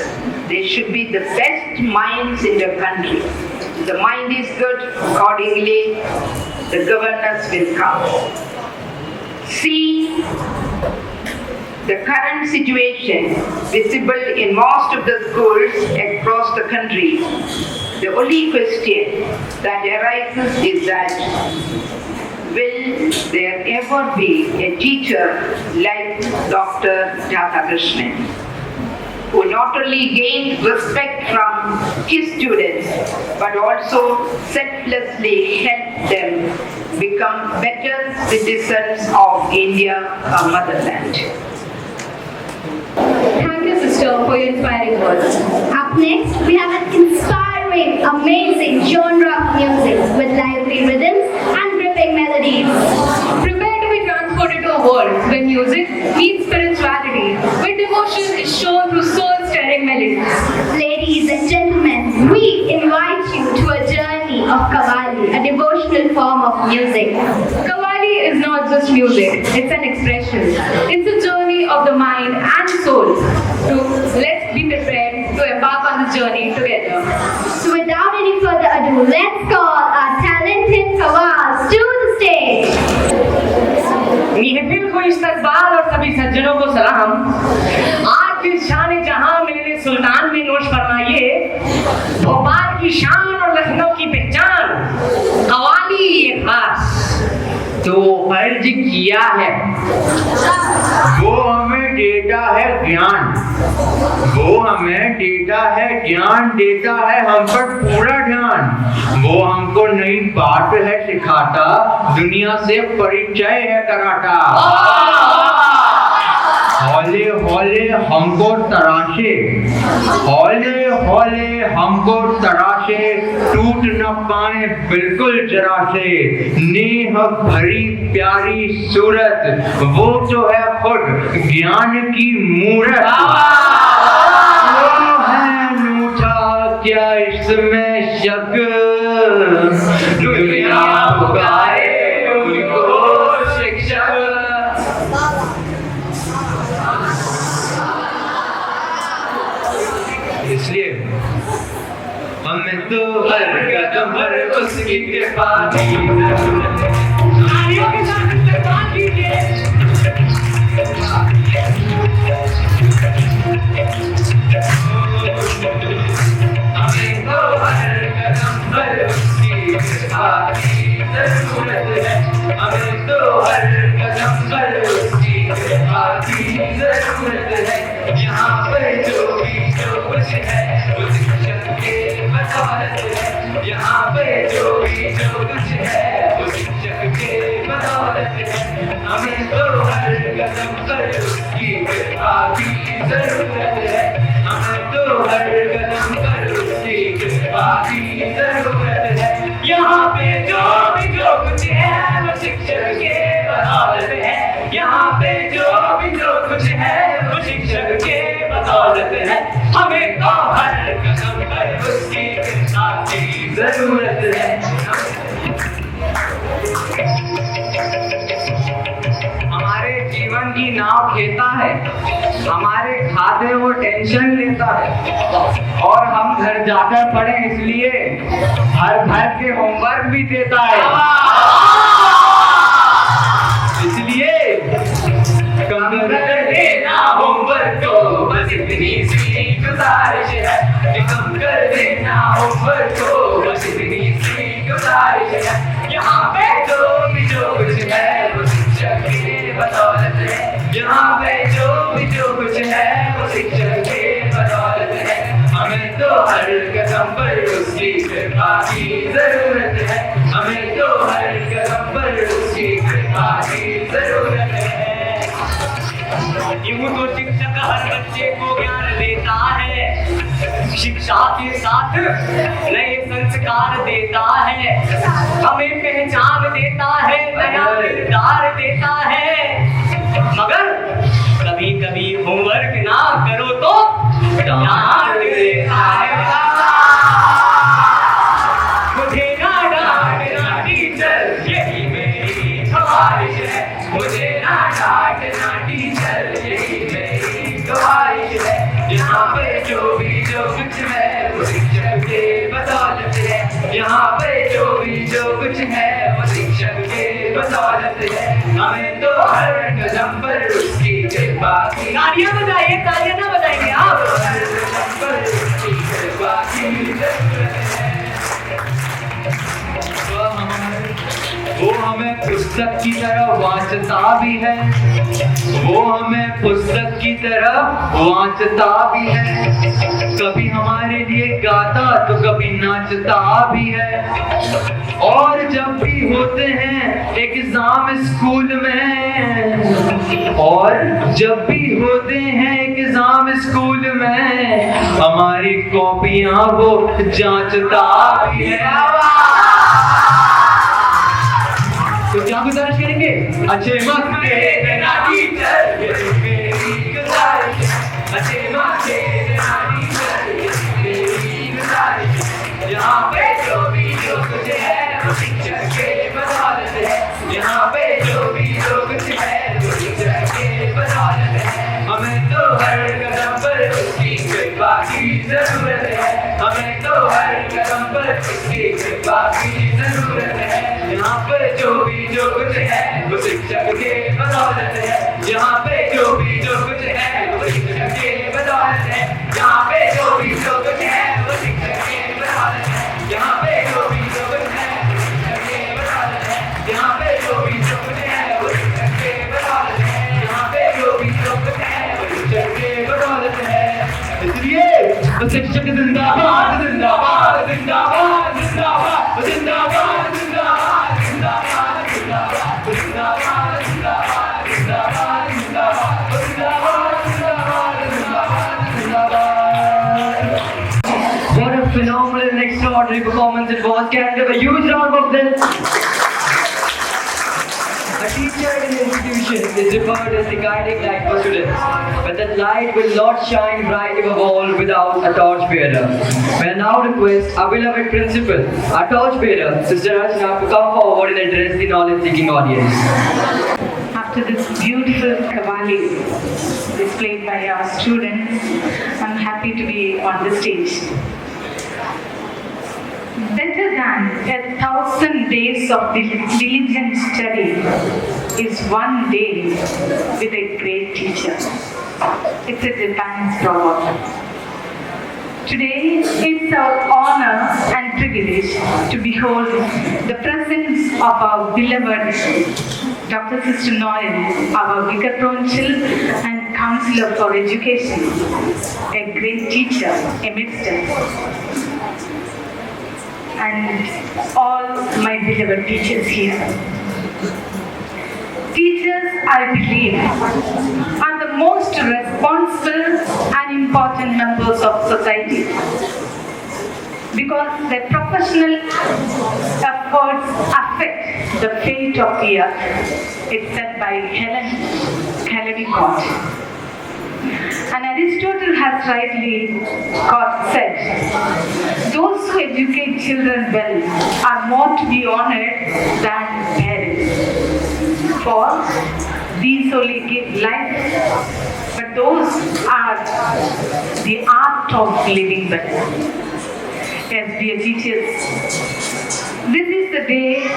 They should be the best minds in the country. The mind is good, accordingly the governors will come. See the current situation visible in most of the schools across the country. The only question that arises is that will there ever be a teacher like Dr. Radhakrishnan, who not only gained respect from his students but also selflessly helped them become better citizens of India, our motherland. Thank you, sister, for your inspiring words. Up next, we have an inspiring, amazing genre of music with lively rhythms and gripping melodies. Prepare to be transported to a world where music meets spirituality, where devotion is shown through soul-stirring melodies. Ladies and gentlemen, we invite you to a journey of Qawwali, a devotional form of music. Qawwali is not just music, it's an expression. It's a journey of the mind and soul. So let's be prepared to embark on this journey together. So without any further ado, let's call our talented Qawwals to the stage. महफिल को इस्तकबाल और सभी सज्जनों को सलाम। आज की शान जहां मेरे सुल्तान में नोश फरमाइए, भोपाल की शान और लखनऊ की पहचान कव्वाली ये खास तो अर्ज किया है। वो हमें देता है ज्ञान, वो हमें देता है ज्ञान, देता है हम पर पूरा ध्यान। वो हमको नई बात है सिखाता, दुनिया से परिचय है कराता। हौले हौले हमको तराशे, हौले हौले हमको तराशे, टूट न पाए बिल्कुल जरा से। नेह भरी प्यारी सूरत, वो तो है खुद ज्ञान की मूरत। वो है अनूठा क्या इसमें शक, दुनिया पुकारे उनको शिक्षक। इसलिए हमें तो हर कदम पर उसकी कृपा की जरूरत है। तालियों के साथ इस्तकबाल कीजिए। हमें तो हर कदम पर उसकी कृपा की जरूरत है। हमें तो हर कदम पर उसकी कृपा की जरूरत है। यहाँ पर जो भी जो कुछ है वो शिक्षक के बदौलत है। यहाँ पे जो भी जो कुछ है वो शिक्षक के बदौलत है। हमें तो हर कदम पर उसकी कृपा की जरूरत है। हमें तो हर कदम पर उसकी कृपा की जरूरत है। यहाँ पे जो भी जो कुछ है वो शिक्षक के बदौलत है। यहाँ पे जो भी जो कुछ है वो शिक्षक के बदौलत है। हमें तो हर कदम पर उसकी कृपा की जरूरत है। हमारे जीवन की नाव खेता है, हमारे खाते वो टेंशन लेता है और हम घर जाकर पढ़े इसलिए हर घर के होमवर्क भी देता है। इसलिए कम कर देना होमवर्क को, बस इतनी सी गुजारिश है। कम कर देना होमवर्क को, बस इतनी सी गुजारिश है। यहाँ पे जो भी जो कुछ है वो शिक्षक के बदौलत है। यहाँ पे जो भी जो कुछ है वो शिक्षक के बदौलत है। हमें तो हर कदम पर उसकी कृपा की जरूरत है। हमें तो हर कदम पर उसकी कृपा की जरूरत है। यूं तो शिक्षक हर बच्चे को ज्ञान देता है, शिक्षा के साथ नए संस्कार देता है, हमें पहचान देता है, नया किरदार देता है। मगर कभी कभी होमवर्क ना करो तो डांट देता है। मुझे ना डांटना टीचर, यही मेरी ख्वाहिश है। मुझे ना डांटना टीचर, यही मेरी ख्वाहिश है। यहाँ पे जो भी जो कुछ है वो शिक्षक के बदौलत है। यहाँ पे जो भी जो कुछ है वो शिक्षक बदौलत है, हमें तो हर कदम पर उसकी कृपा की। तालियां बजाइए, तालियां ना बजाएंगे आप। हर कदम पर उसकी कृपा की जरूरत है। वो हमें पुस्तक की तरह वांचता भी है, वो हमें पुस्तक की तरह वांचता भी है, कभी हमारे लिए गाता तो कभी नाचता भी है। और जब भी होते हैं एग्जाम स्कूल में, और जब भी होते हैं एग्जाम स्कूल में, हमारी कॉपियां वो जांचता भी है। तो क्या गुजारिश करेंगे? अच्छे मत के देना टीचर, ये मेरी गुजारिश। अच्छे मत के देना टीचर, ये मेरी गुजारिश। यहाँ पे जो भी जो कुछ है वो शिक्षक के बदौलत है, यहाँ पे जो भी जो कुछ है वो शिक्षक के बदौलत है। हमें तो हर कदम पर उसकी कृपा की जरूरत है, हमें तो हर कदम पर उसकी कृपा की जरूरत है। यहाँ पे जो भी जो कुछ है वो शिक्षक के बदौलत है, यहाँ पे जो भी जो कुछ है वो शिक्षक के बदौलत है, यहाँ पे जो भी जो कुछ है वो शिक्षक के बदौलत है, यहाँ पे जो भी जो कुछ है वो शिक्षक के बदौलत है, यहाँ पे जो भी जो कुछ है वो शिक्षक के बदौलत है, यहाँ पे जो भी जो कुछ है वो शिक्षक के बदौलत है। इसलिए तो शिक्षक जिंदाबाद जिंदाबाद जिंदाबाद जिंदाबाद जिंदाबाद जिंदाबाद जिंदाबाद जिंदाबाद जिंदाबाद जिंदाबाद जिंदाबाद जिंदाबाद जिंदाबाद जिंदाबाद। What a phenomenal and extraordinary performance it was. Can I give a huge round of applause? A teacher in an institution is referred as the guiding light for students, but that light will not shine bright above all without a torch bearer. May I now request our beloved principal, our torch bearer, Sister Archana, to come forward and address the knowledge-seeking audience. After this beautiful Kavali displayed by our students, I'm happy to be on the stage. Better than 1,000 days of diligent study is one day with a great teacher. It's a Japanese proverb. Today, it's our honor and privilege to behold the presence of our beloved Dr. Sister Noel, our Vicar Provincial and Counselor for Education, a great teacher amidst us, and all my beloved teachers here. Teachers, I believe, are the most responsible and important members of society because their professional efforts affect the fate of the earth. It's said by Helen Caldicott. And Aristotle has rightly said, those who educate children well are more to be honored than parents. For these only give life, but those are the art of living well. Yes, dear teachers, this is the day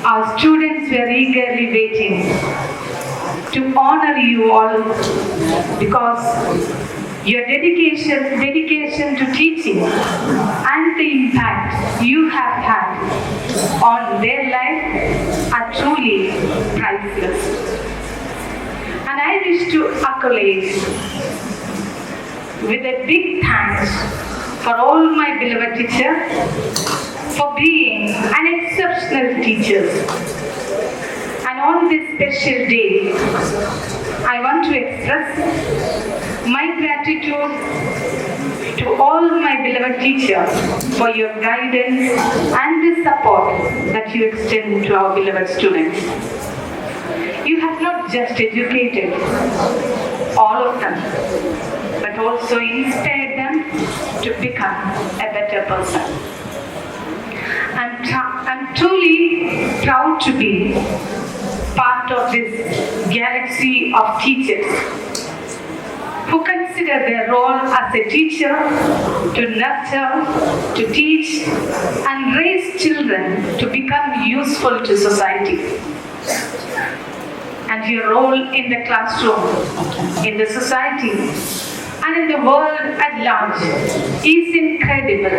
our students were eagerly waiting to honor you all because your dedication to teaching and the impact you have had on their life are truly priceless. And I wish to accolade with a big thanks for all my beloved teachers for being an exceptional teachers. And on this special day, I want to express my gratitude to all my beloved teachers for your guidance and the support that you extend to our beloved students. You have not just educated all of them, but also inspired them to become a better person. I'm truly proud to be part of this galaxy of teachers who consider their role as a teacher to nurture, to teach, and raise children to become become useful to society. And your role in the classroom, in the society, and in the world at large is incredible,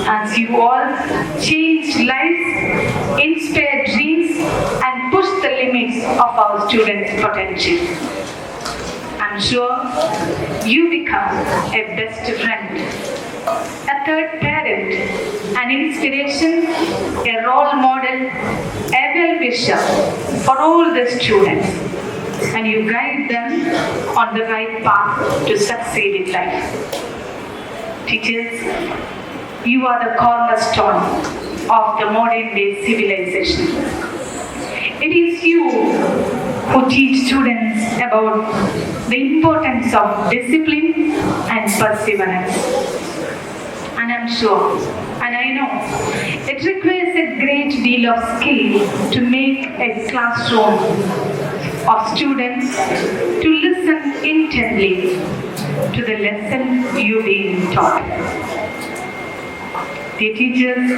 as you all change lives, inspire dreams, and push the limits of our students' potential. I'm sure you become a best friend, a third parent, an inspiration, a role model, a well-wisher for all the students, and you guide them on the right path to succeed in life. Teachers, you are the cornerstone of the modern day civilization. It is you who teach students about the importance of discipline and perseverance. And I'm sure, and I know, it requires a great deal of skill to make a classroom of students to listen intently to the lesson you've been taught. Dear teachers,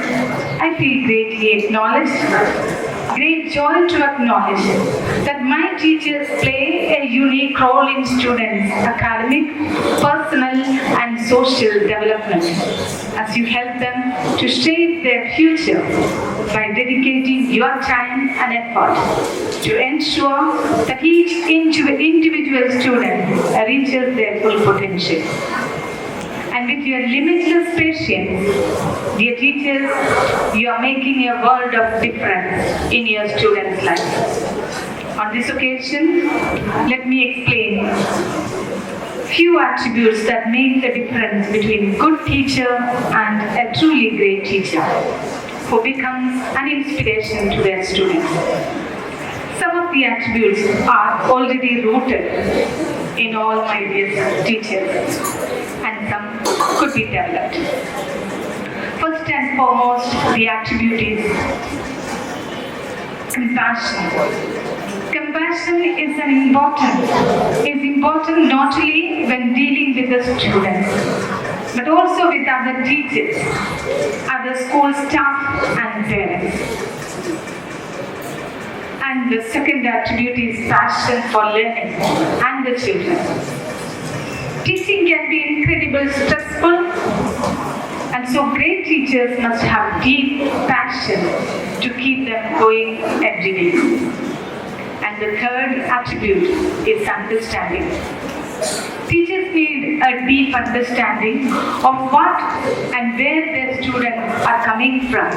I feel greatly acknowledged, great joy to acknowledge that my teachers play a unique role in students' academic, personal, and social development, as you help them to shape their future by dedicating your time and effort to ensure that each individual student reaches their full potential. And with your limitless patience, dear teachers, you are making a world of difference in your students' lives. On this occasion, let me explain few attributes that make the difference between good teacher and a truly great teacher who becomes an inspiration to their students. Some of the attributes are already rooted in all my dear teachers, and some could be developed. First and foremost, the attribute is compassion. Compassion is important not only when dealing with the students, but also with other teachers, other school staff and parents. And the second attribute is passion for learning and the children. Teaching can be incredibly stressful, and so great teachers must have deep passion to keep them going every day. And the third attribute is understanding. Teachers need a deep understanding of what and where their students are coming from,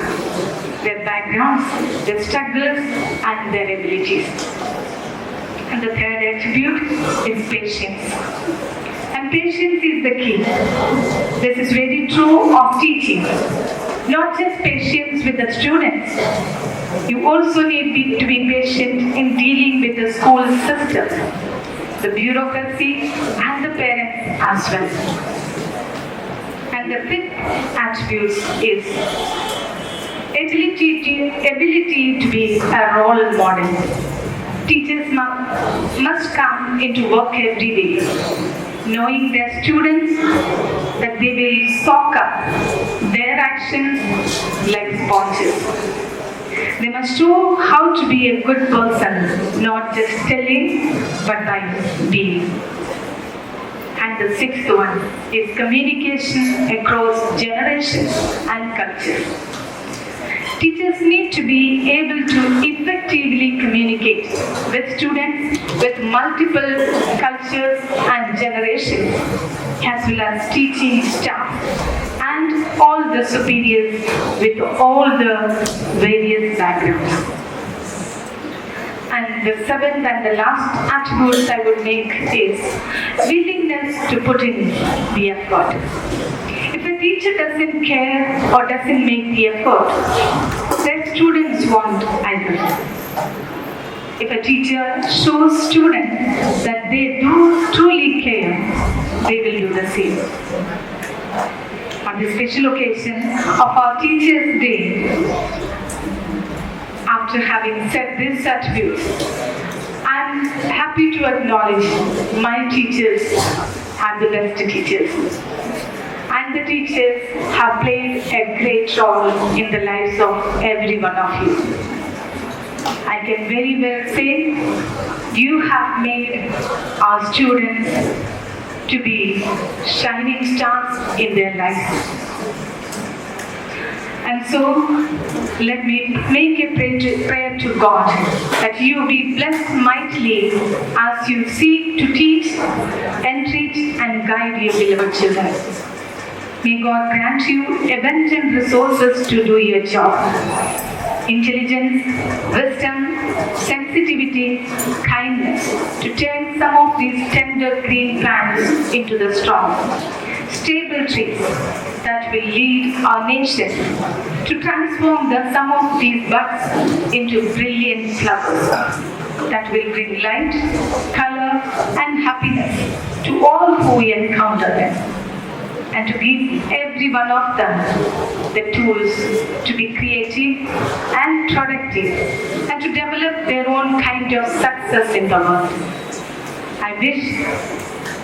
their backgrounds, their struggles, and their abilities. And the third attribute is patience. And patience is the key. This is very true of teaching. Not just patience with the students. You also need to be patient in dealing with the school system, the bureaucracy, and the parents as well. And the fifth attribute is ability to be a role model. Teachers must come into work every day, knowing their students that they will soak up their actions like sponges. They must show how to be a good person, not just telling, but by being. And the sixth one is communication across generations and cultures. Teachers need to be able to effectively communicate with students with multiple cultures and generations, as well as teaching staff and all the superiors with all the various backgrounds. And the seventh and the last attribute I would make is willingness to put in the effort. If a teacher doesn't care or doesn't make the effort, their students won't either. If a teacher shows students that they do truly care, they will do the same. On this special occasion of our Teachers' Day, after having said these attributes, I am happy to acknowledge my teachers are the best teachers. And and the teachers have played a great role in the lives of every one of you. I can very well say you have made our students to be shining stars in their lives. And so, let me make a prayer to God that you be blessed mightily as you seek to teach, entreat, and guide your beloved children. May God grant you abundant resources to do your job. Intelligence, wisdom, sensitivity, kindness to turn some of these tender green plants into the strong, stable trees that will lead our nation to transform some of these buds into brilliant flowers that will bring light, color, and happiness to all who encounter them, and to give every one of them the tools to be creative and productive and to develop their own kind of success in the world. I wish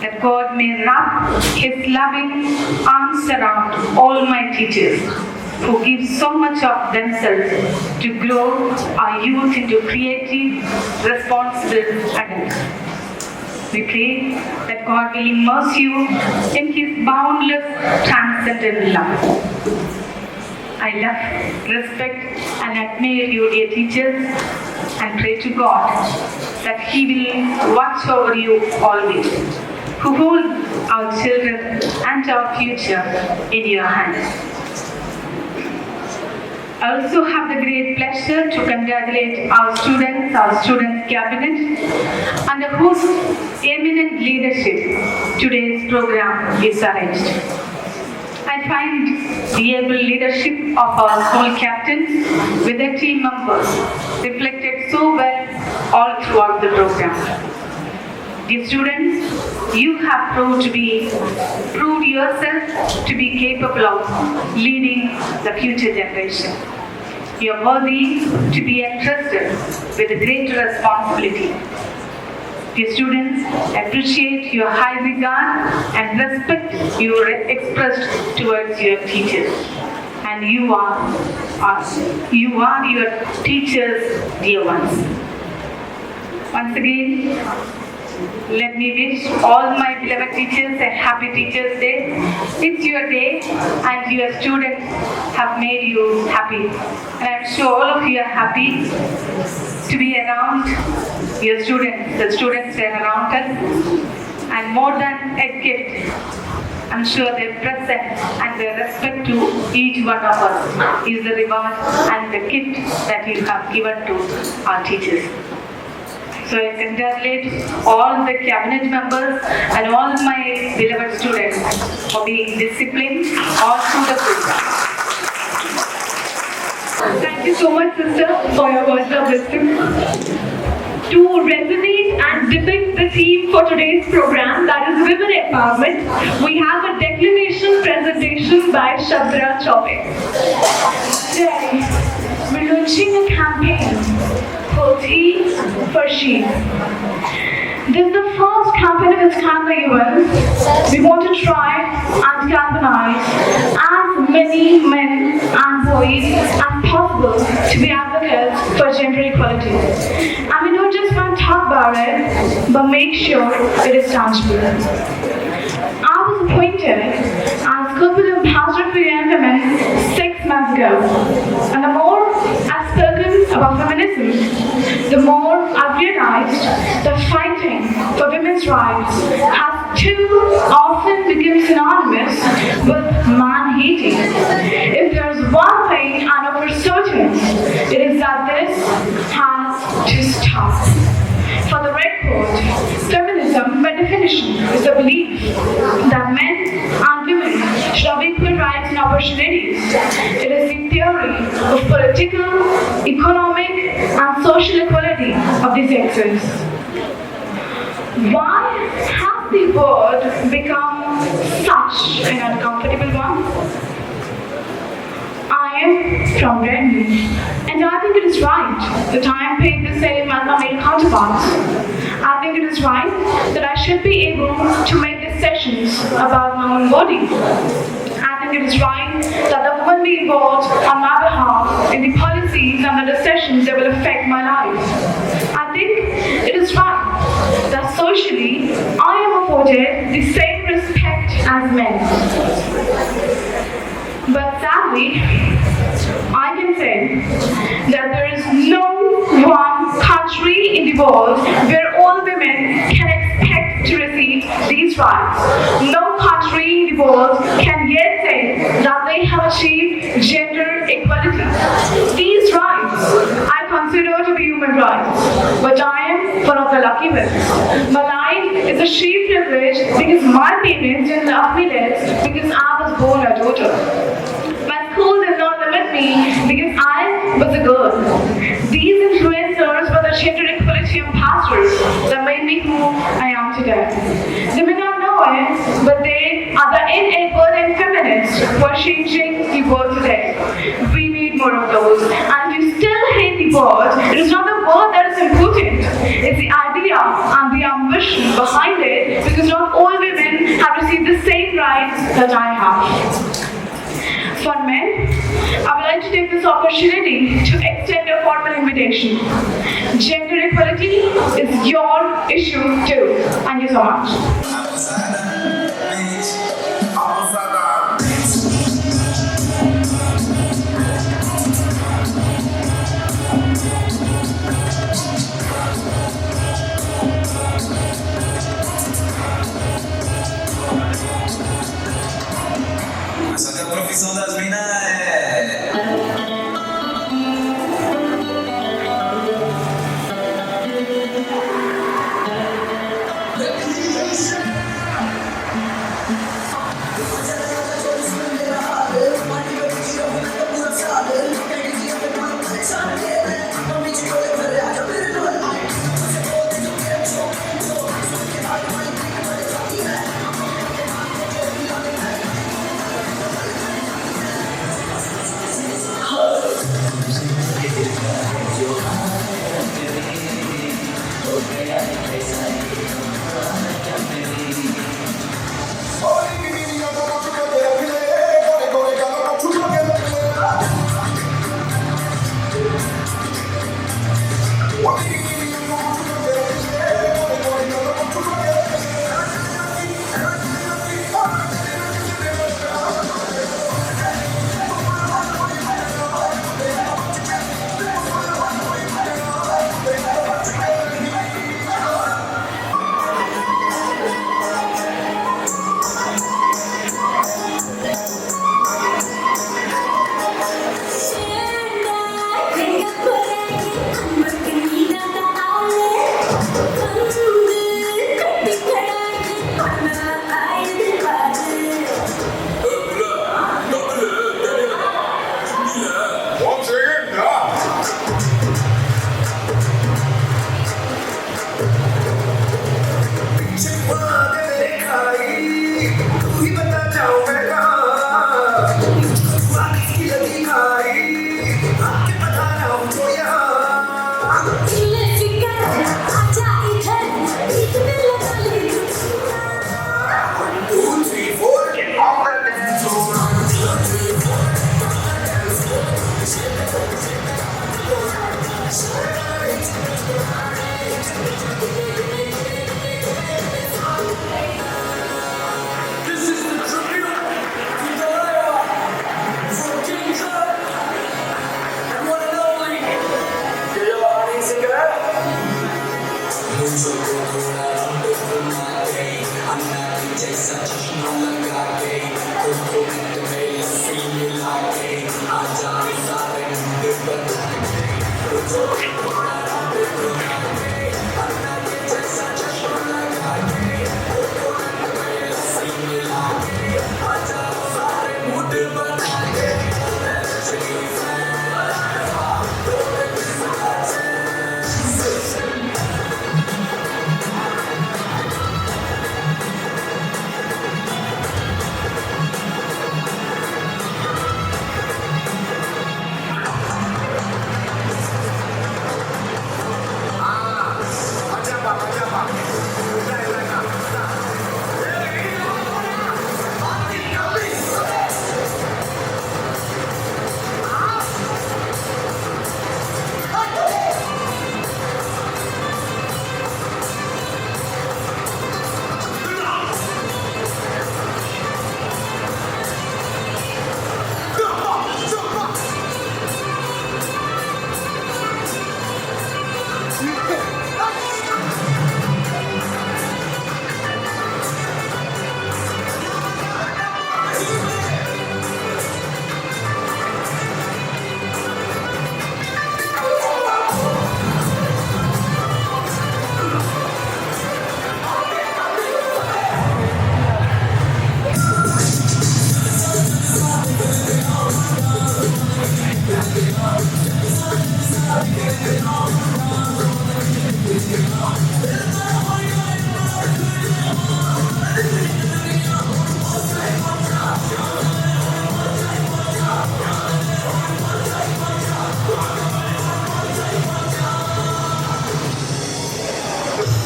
that God may wrap His loving arms around all my teachers who give so much of themselves to grow our youth into creative, responsible adults. We pray that God will immerse you in His boundless, transcendent love. I love, respect, and admire you, dear teachers, and pray to God that He will watch over you always, who hold our children and our future in your hands. I also have the great pleasure to congratulate our student cabinet, under whose eminent leadership today's program is arranged. I find the able leadership of our school captains with their team members reflected so well all throughout the program. Dear students, you have proved yourself to be capable of leading the future generation. You are worthy to be entrusted with a great responsibility. Dear students, appreciate your high regard and respect you expressed towards your teachers. And you are your teachers' dear ones. Once again, let me wish all my beloved teachers a happy Teachers' Day. It's your day and your students have made you happy. And I'm sure all of you are happy to be around your students. The students are around us. And more than a gift, I'm sure their presence and their respect to each one of us is the reward and the gift that you have given to our teachers. So I congratulate all the cabinet members and all my beloved students for being disciplined all through the program. Thank you so much, sister, for your words of wisdom. To resonate and depict the theme for today's program, that is women empowerment, we have a declamation presentation by Shabra Chaube. Today, we're launching a campaign called He for She. This is the first campaign of its kind in the US. We want to try and galvanize as many men and boys as possible to be advocates for gender equality. And we don't just want to talk about it, but make sure it is tangible. I was appointed as corporate ambassador for young women 6 months ago. And the more I've spoken about feminism, the more I've realized that fighting for women's rights has too often become synonymous with man-hating. If there's one thing I know for certain, it is that this has to stop. For the record, feminism, by definition, is the belief that men and women should have equal rights and opportunities. It is the theory of political, economic, and social equality of the sexes. Why has the word become such an uncomfortable one? I am from Redmond, and I think it is right that I am paid the same as my male counterparts. I think it is right that I should be able to make decisions about my own body. think it is right that the woman be involved on my behalf in the policies and the decisions that will affect my life. I think it is right that socially I am afforded the same respect as men. But sadly, I can say that there is no one country in the world where all women can expect to receive these rights. No country in the world can yet say that they have achieved gender equality. These rights I consider to be human rights, but I am one of the lucky ones. My life is a sheer privilege because my parents didn't love me less because I was born a daughter. My school did not limit me because I was a girl. These influencers were the gender equality ambassadors that made me who I am today. They may not know it, but they are the enabled feminists who are changing the world today. We need more of those. And if you still hate the word, it is not the word that is important. It's the idea and the ambition behind it, because not all women have received the same rights that I have. For men, I would like to take this opportunity to extend a formal invitation. Gender equality is your issue too. Thank you so much. Só que a profissão das minas é.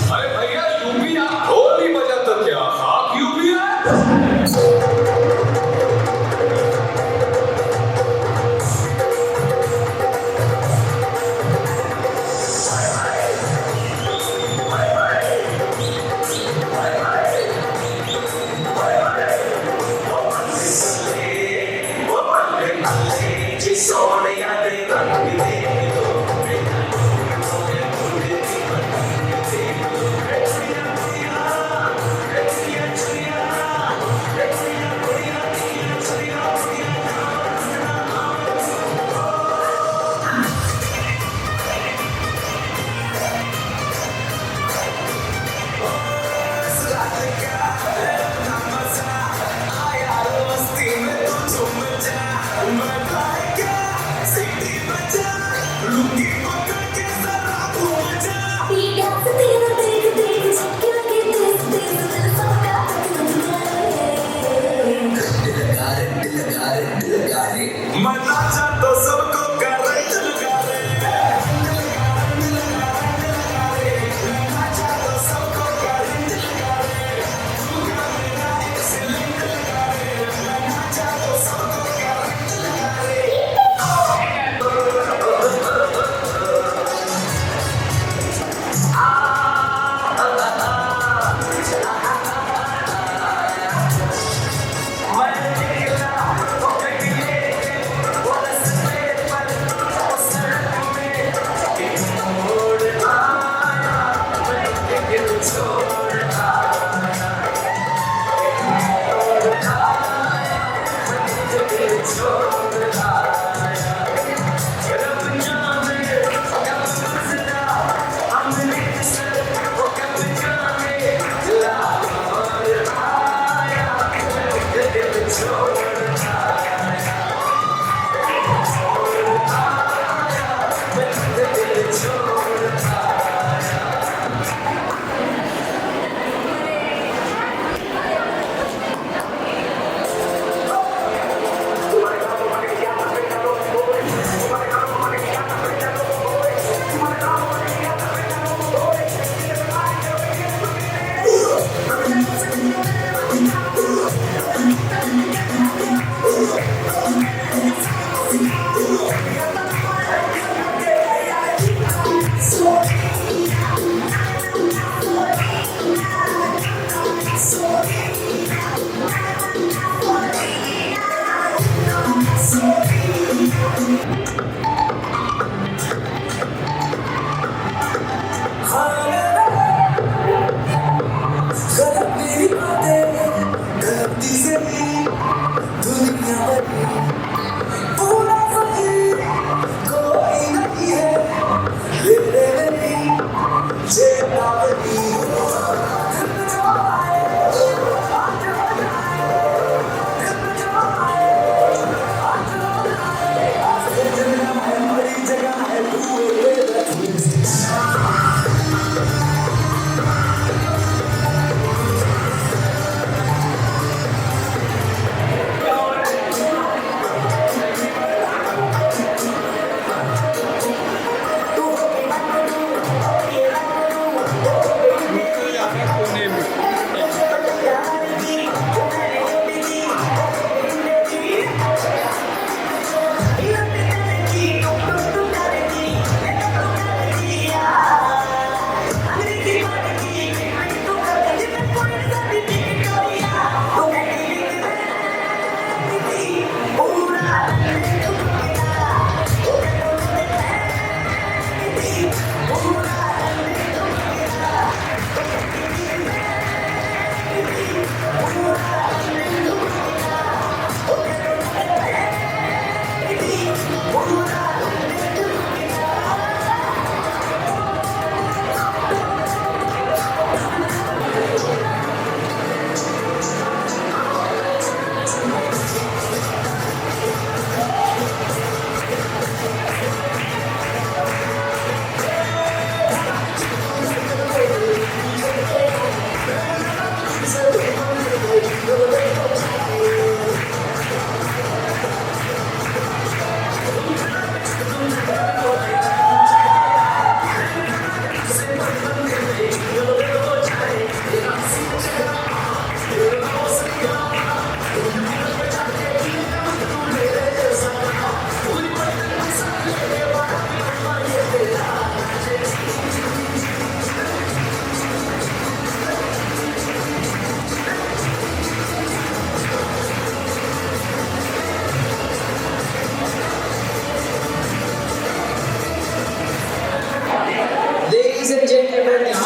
अरे भैया UP आप ढोल नहीं बजा तो क्या खाक UP है मैं नाचा तो सबको करंट लगा रे नाचा तो सबको करंट लगा रे तू का मेरा एक्सीलेंट लगा रे नाचा तो सबको करंट लगा रे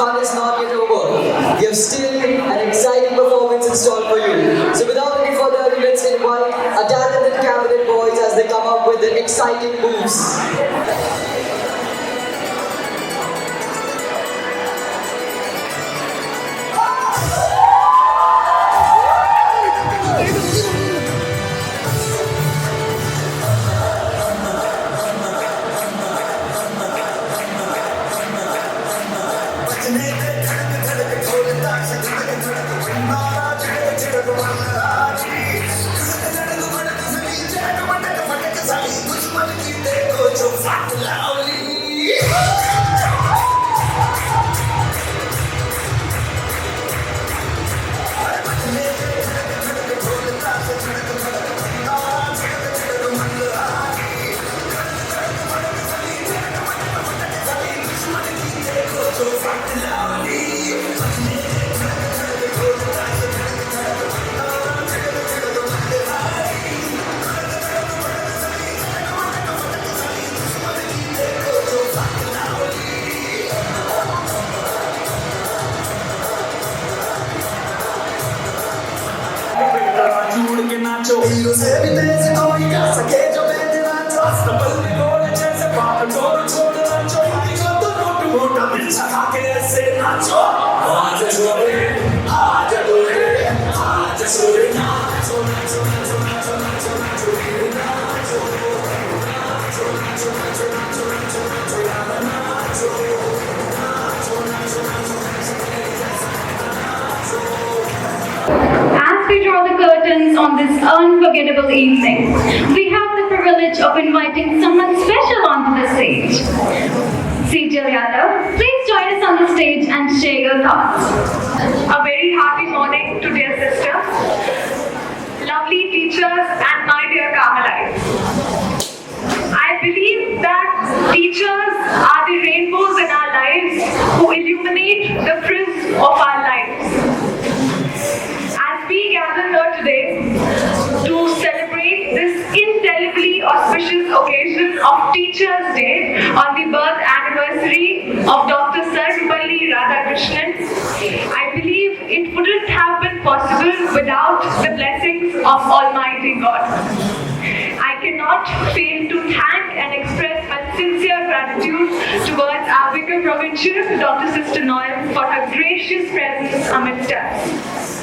fun is not yet over. We have still an exciting performance in store for you. So without any further ado, let's invite our talented cabinet boys as they come up with their exciting moves. Hero से भी तेज कोई कर सके जो मैं नाचो stubble में गोले जैसे पाप छोड़ छोड़ नाचो जो तो नोट मोटा मिर्चा खा के ऐसे नाचो आज छोरे आज डोरे आज छोरे नाचो नाचो नाचो नाचो नाचो नाचो नाचो नाचो नाचो नाचो नाचो नाचो नाचो नाचो As we draw the curtains on this unforgettable evening, we have the privilege of inviting someone special onto the stage. Sejal Yadav, please join us on the stage and share your thoughts. A very happy morning to dear sisters, lovely teachers and my dear Carmelites. I believe that teachers are the rainbows in our lives who illuminate the frizz of our lives. As we gather here today to celebrate this indelibly auspicious occasion of Teachers' Day on the birth anniversary of Dr. Sarvepalli Radhakrishnan, I believe it wouldn't have been possible without the blessings of Almighty God. I cannot fail to thank and express my sincere gratitude towards our Vicar Provincial, Dr. Sister Noel, for her gracious presence amidst us.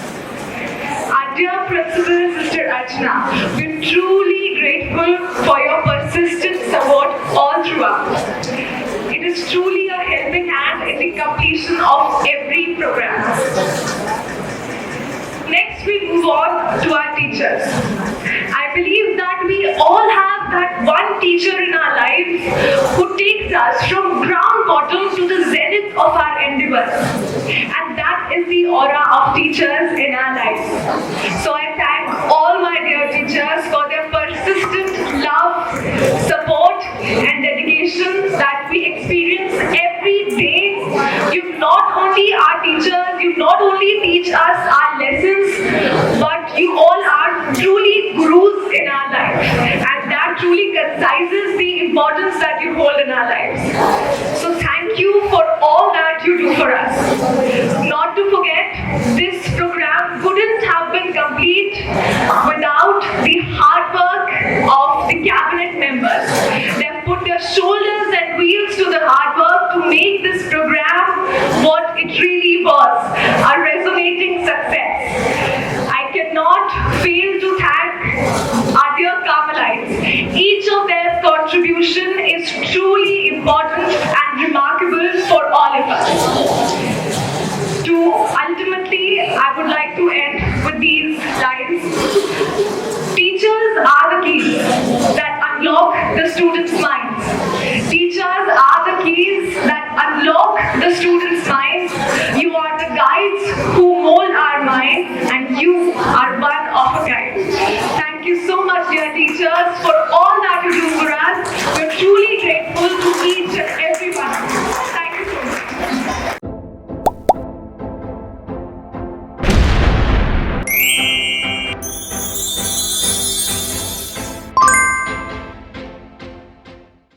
Our dear Principal, Sister Archana, we're truly grateful for your persistent support all throughout. It is truly a helping hand in the completion of every program. Next, we move on to our teachers. I believe that we all have that one teacher in our lives who takes us from ground bottom to the zenith of our endeavors. And that is the aura of teachers in our lives. So I thank all my dear teachers for their persistent love, support, and dedication that we experience every day. You not only are teachers, you not only teach us our lessons, but you all are truly gurus in our life, and that truly concises the importance that you hold in our lives. So thank you for all that you do for us. Not to forget, this program couldn't have been complete without the hard work of the cabinet members. They've put their shoulders and wheels to the hard work to make this program what it really was, a resonating success. I cannot fail to thank our dear Carmelites. Each of their contribution is truly important and remarkable for all of us. Ultimately, I would like to end with these lines. Teachers are the keys that unlock the students' minds. Teachers are the keys that unlock the students' minds. You are the guides who mold our minds, and you are one of a kind. Thank you so much, dear teachers, for all that you do for us. We're truly grateful to each and every